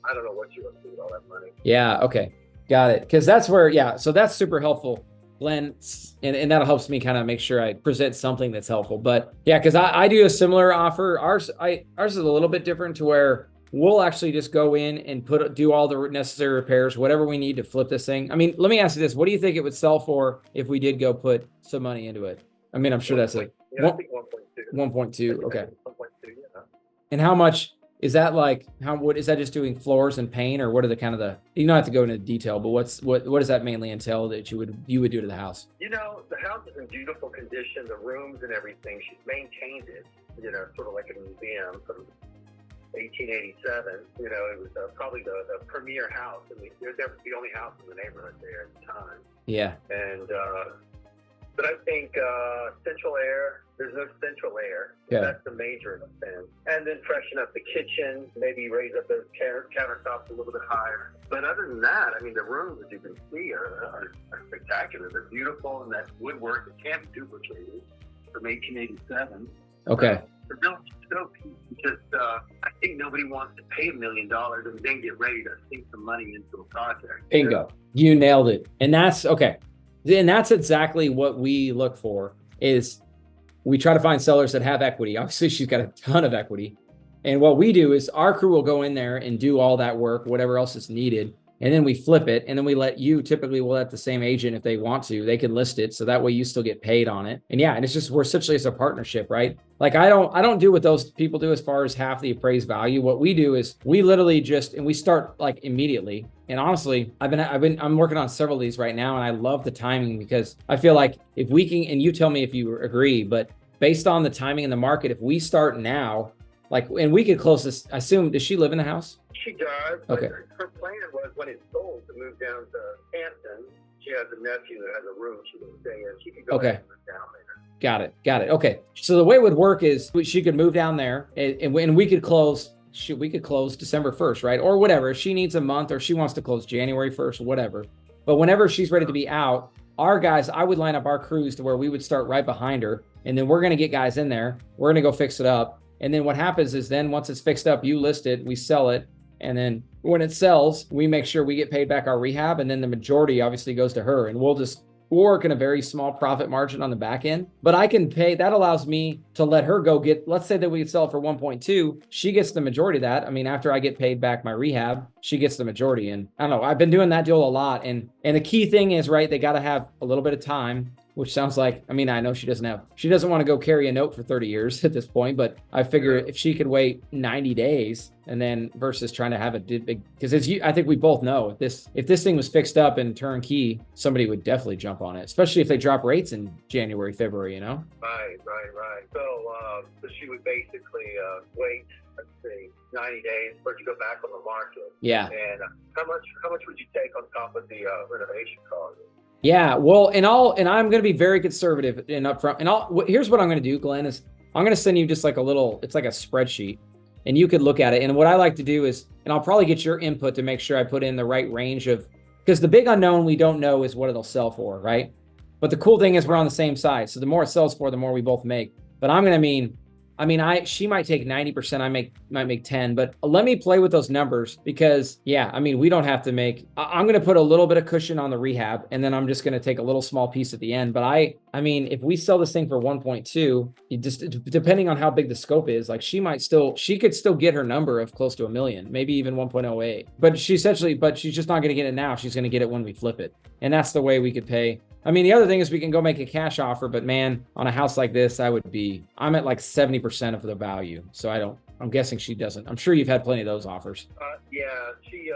I don't know what she wants to do with all that money. Yeah. Okay. Got it. Because that's where, so that's super helpful, Glenn. And that helps me kind of make sure I present something that's helpful. But yeah, because I do a similar offer. Ours is a little bit different to where we'll actually just go in and do all the necessary repairs, whatever we need to flip this thing. I mean, let me ask you this. What do you think it would sell for if we did go put some money into it? I mean, I'm sure that's I think 1.2. 1.2. Okay. 1.2, yeah. And how much is that what is that just doing floors and paint, or what are the kind of you don't have to go into detail, but what does that mainly entail that you would do to the house? The house is in beautiful condition, the rooms and everything. She's maintained it, sort of like a museum from 1887. It was probably the premier house. I mean, they're the only house in the neighborhood there at the time. Yeah. And, but I think central air, there's no central air. Yeah. That's the major offense. And then freshen up the kitchen, maybe raise up those countertops a little bit higher. But other than that, I mean, the rooms, as you can see, are spectacular. They're beautiful, and that woodwork, it can't be duplicated from 1887. Okay. The real so just I think nobody wants to pay $1 million and then get ready to sink some money into a project. Bingo. You nailed it. And that's okay. And that's exactly what we look for is we try to find sellers that have equity. Obviously, she's got a ton of equity. And what we do is our crew will go in there and do all that work, whatever else is needed. And then we flip it. And then we'll let the same agent, if they want to, they can list it. So that way you still get paid on it. And yeah, and it's just, we're essentially it's a partnership, right? Like I don't do what those people do as far as half the appraised value. What we do is we literally and we start like immediately. And honestly, I'm working on several of these right now. And I love the timing because I feel like if we can, and you tell me if you agree, but based on the timing in the market, if we start now, and we could close this, I assume, does she live in the house? She does. Okay. Her plan was when it's sold to move down to Hampton. She has a nephew that has a room she can stay in. She can go ahead and move down there. Got it. Okay. So the way it would work is she could move down there and we could close. We could close December 1st, right? Or whatever. If she needs a month or she wants to close January 1st, whatever. But whenever she's ready to be out, our guys, I would line up our crews to where we would start right behind her. And then we're going to get guys in there. We're going to go fix it up. And then what happens is then once it's fixed up, you list it, we sell it. And then when it sells, we make sure we get paid back our rehab. And then the majority obviously goes to her. And we'll work in a very small profit margin on the back end. But I can pay, that allows me to let her go get, let's say that we could sell it for 1.2. She gets the majority of that. I mean, after I get paid back my rehab, she gets the majority. And I don't know, I've been doing that deal a lot. And the key thing is, right, they got to have a little bit of time, which sounds like, I mean, I know she doesn't want to go carry a note for 30 years at this point, but I figure if she could wait 90 days and then versus trying to have a big, because I think we both know if this thing was fixed up and turnkey, somebody would definitely jump on it, especially if they drop rates in January, February, Right. So she would basically wait, let's see, 90 days for it to go back on the market. Yeah. And how much would you take on top of the renovation cost? Yeah, well, and I'm going to be very conservative and upfront. And here's what I'm going to do, Glenn, is I'm going to send you just like it's like a spreadsheet, and you could look at it. And what I like to do is, and I'll probably get your input to make sure I put in the right range because the big unknown we don't know is what it'll sell for, right? But the cool thing is we're on the same side. So the more it sells for, the more we both make. But I'm I mean, she might take 90%, might make 10, but let me play with those numbers because yeah, I mean, we don't have to make, I'm going to put a little bit of cushion on the rehab and then I'm just going to take a little small piece at the end. But I mean, if we sell this thing for 1.2, it just depending on how big the scope is, like she could still get her number of close to $1 million, maybe even 1.08, but she's just not going to get it now. She's going to get it when we flip it. And that's the way we could pay. I mean, the other thing is we can go make a cash offer, but man, on a house like this, I'm at like 70% of the value. So I'm guessing she doesn't. I'm sure you've had plenty of those offers. Yeah, she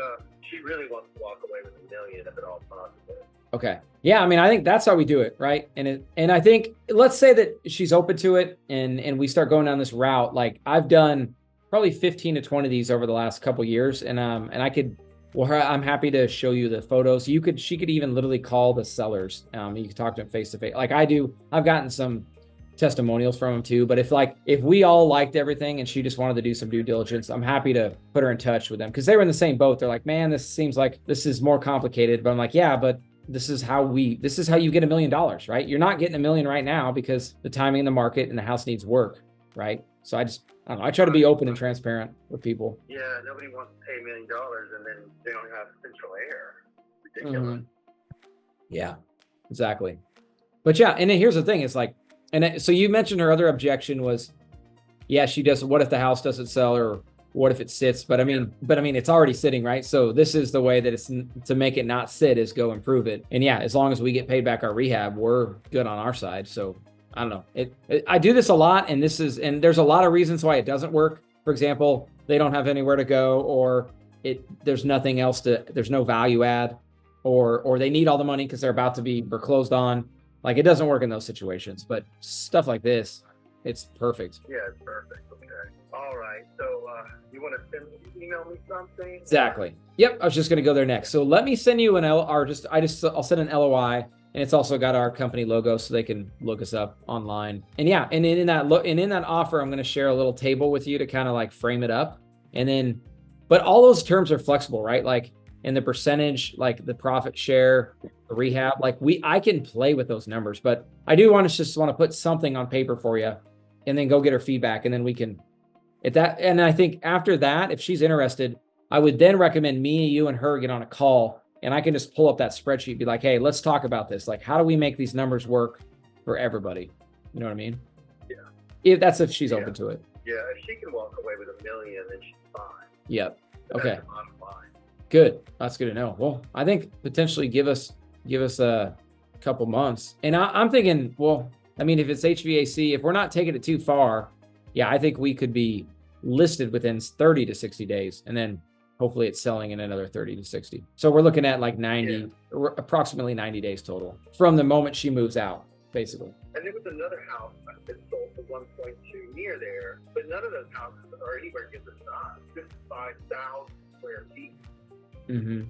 really wants to walk away with $1 million if at all possible. Okay. Yeah, I mean, I think that's how we do it, right? And I think, let's say that she's open to it and we start going down this route. Like I've done probably 15 to 20 of these over the last couple of years. And I'm happy to show you the photos. She could even literally call the sellers. You could talk to them face to face. Like I do. I've gotten some testimonials from them too. But if we all liked everything and she just wanted to do some due diligence, I'm happy to put her in touch with them because they were in the same boat. They're like, man, this seems like this is more complicated. But I'm like, yeah, but this is how you get $1 million, right? You're not getting $1 million right now because the timing in the market and the house needs work, right? So I don't know. I try to be open and transparent with people. Yeah, nobody wants to pay $1 million and then they don't have central air. Ridiculous. Yeah, exactly. But yeah, and then here's the thing: it's like, so you mentioned her other objection was, yeah, she does. What if the house doesn't sell, or what if it sits? But I mean, it's already sitting, right? So this is the way that it's to make it not sit is go improve it. And yeah, as long as we get paid back our rehab, we're good on our side. So. I don't know. I do this a lot, and there's a lot of reasons why it doesn't work. For example, they don't have anywhere to go, or there's nothing else there's no value add, or they need all the money because they're about to be foreclosed on. Like it doesn't work in those situations, but stuff like this, it's perfect. Yeah, it's perfect. Okay. All right. So you want to email me something? Exactly. Yep. I was just going to go there next. So let me send you I'll send an LOI. And it's also got our company logo so they can look us up online. And yeah, and in that offer, I'm going to share a little table with you to kind of like frame it up. And then, but all those terms are flexible, right? Like in the percentage, like the profit share, the rehab, like I can play with those numbers, but I do want to put something on paper for you and then go get her feedback. And then we can, and I think after that, if she's interested, I would then recommend me, you, and her get on a call. And I can just pull up that spreadsheet, be like, hey, let's talk about this. Like, how do we make these numbers work for everybody? You know what I mean? Yeah. If she's open to it. Yeah, if she can walk away with $1 million, then she's fine. Yep. Okay. That's the bottom line. Good. That's good to know. Well, I think potentially give us a couple months. And I'm thinking, well, I mean, if it's HVAC, if we're not taking it too far, yeah, I think we could be listed within 30 to 60 days. And then hopefully it's selling in another 30 to 60. So we're looking at like approximately 90 days total from the moment she moves out, basically. And there was another house that sold for 1.2 near there, but none of those houses are anywhere near the size. 55,000 square feet. Mm-hmm.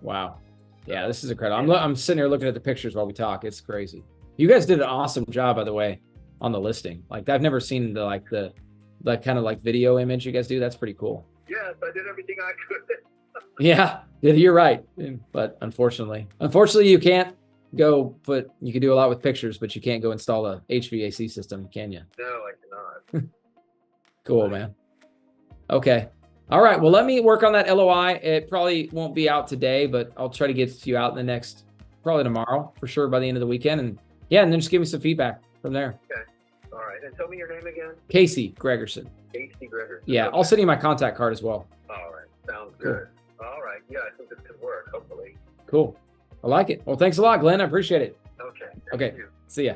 Wow. Yeah, this is incredible. I'm sitting here looking at the pictures while we talk. It's crazy. You guys did an awesome job, by the way, on the listing. Like I've never seen the kind of like video image you guys do. That's pretty cool. Yes, I did everything I could. Yeah, you're right. But unfortunately, you can't you can do a lot with pictures, but you can't go install a HVAC system, can you? No, I cannot. Cool, man. Okay. All right. Well, let me work on that LOI. It probably won't be out today, but I'll try to get it to you out in the next, probably tomorrow for sure by the end of the weekend. And yeah, and then just give me some feedback from there. Okay. All right. And tell me your name again. Casey Gregerson. Casey Gregerson. Yeah, okay. I'll send you my contact card as well. All right. Sounds good. Cool. All right. Yeah, I think this could work, hopefully. Cool. I like it. Well, thanks a lot, Glenn. I appreciate it. Okay. Okay. See ya.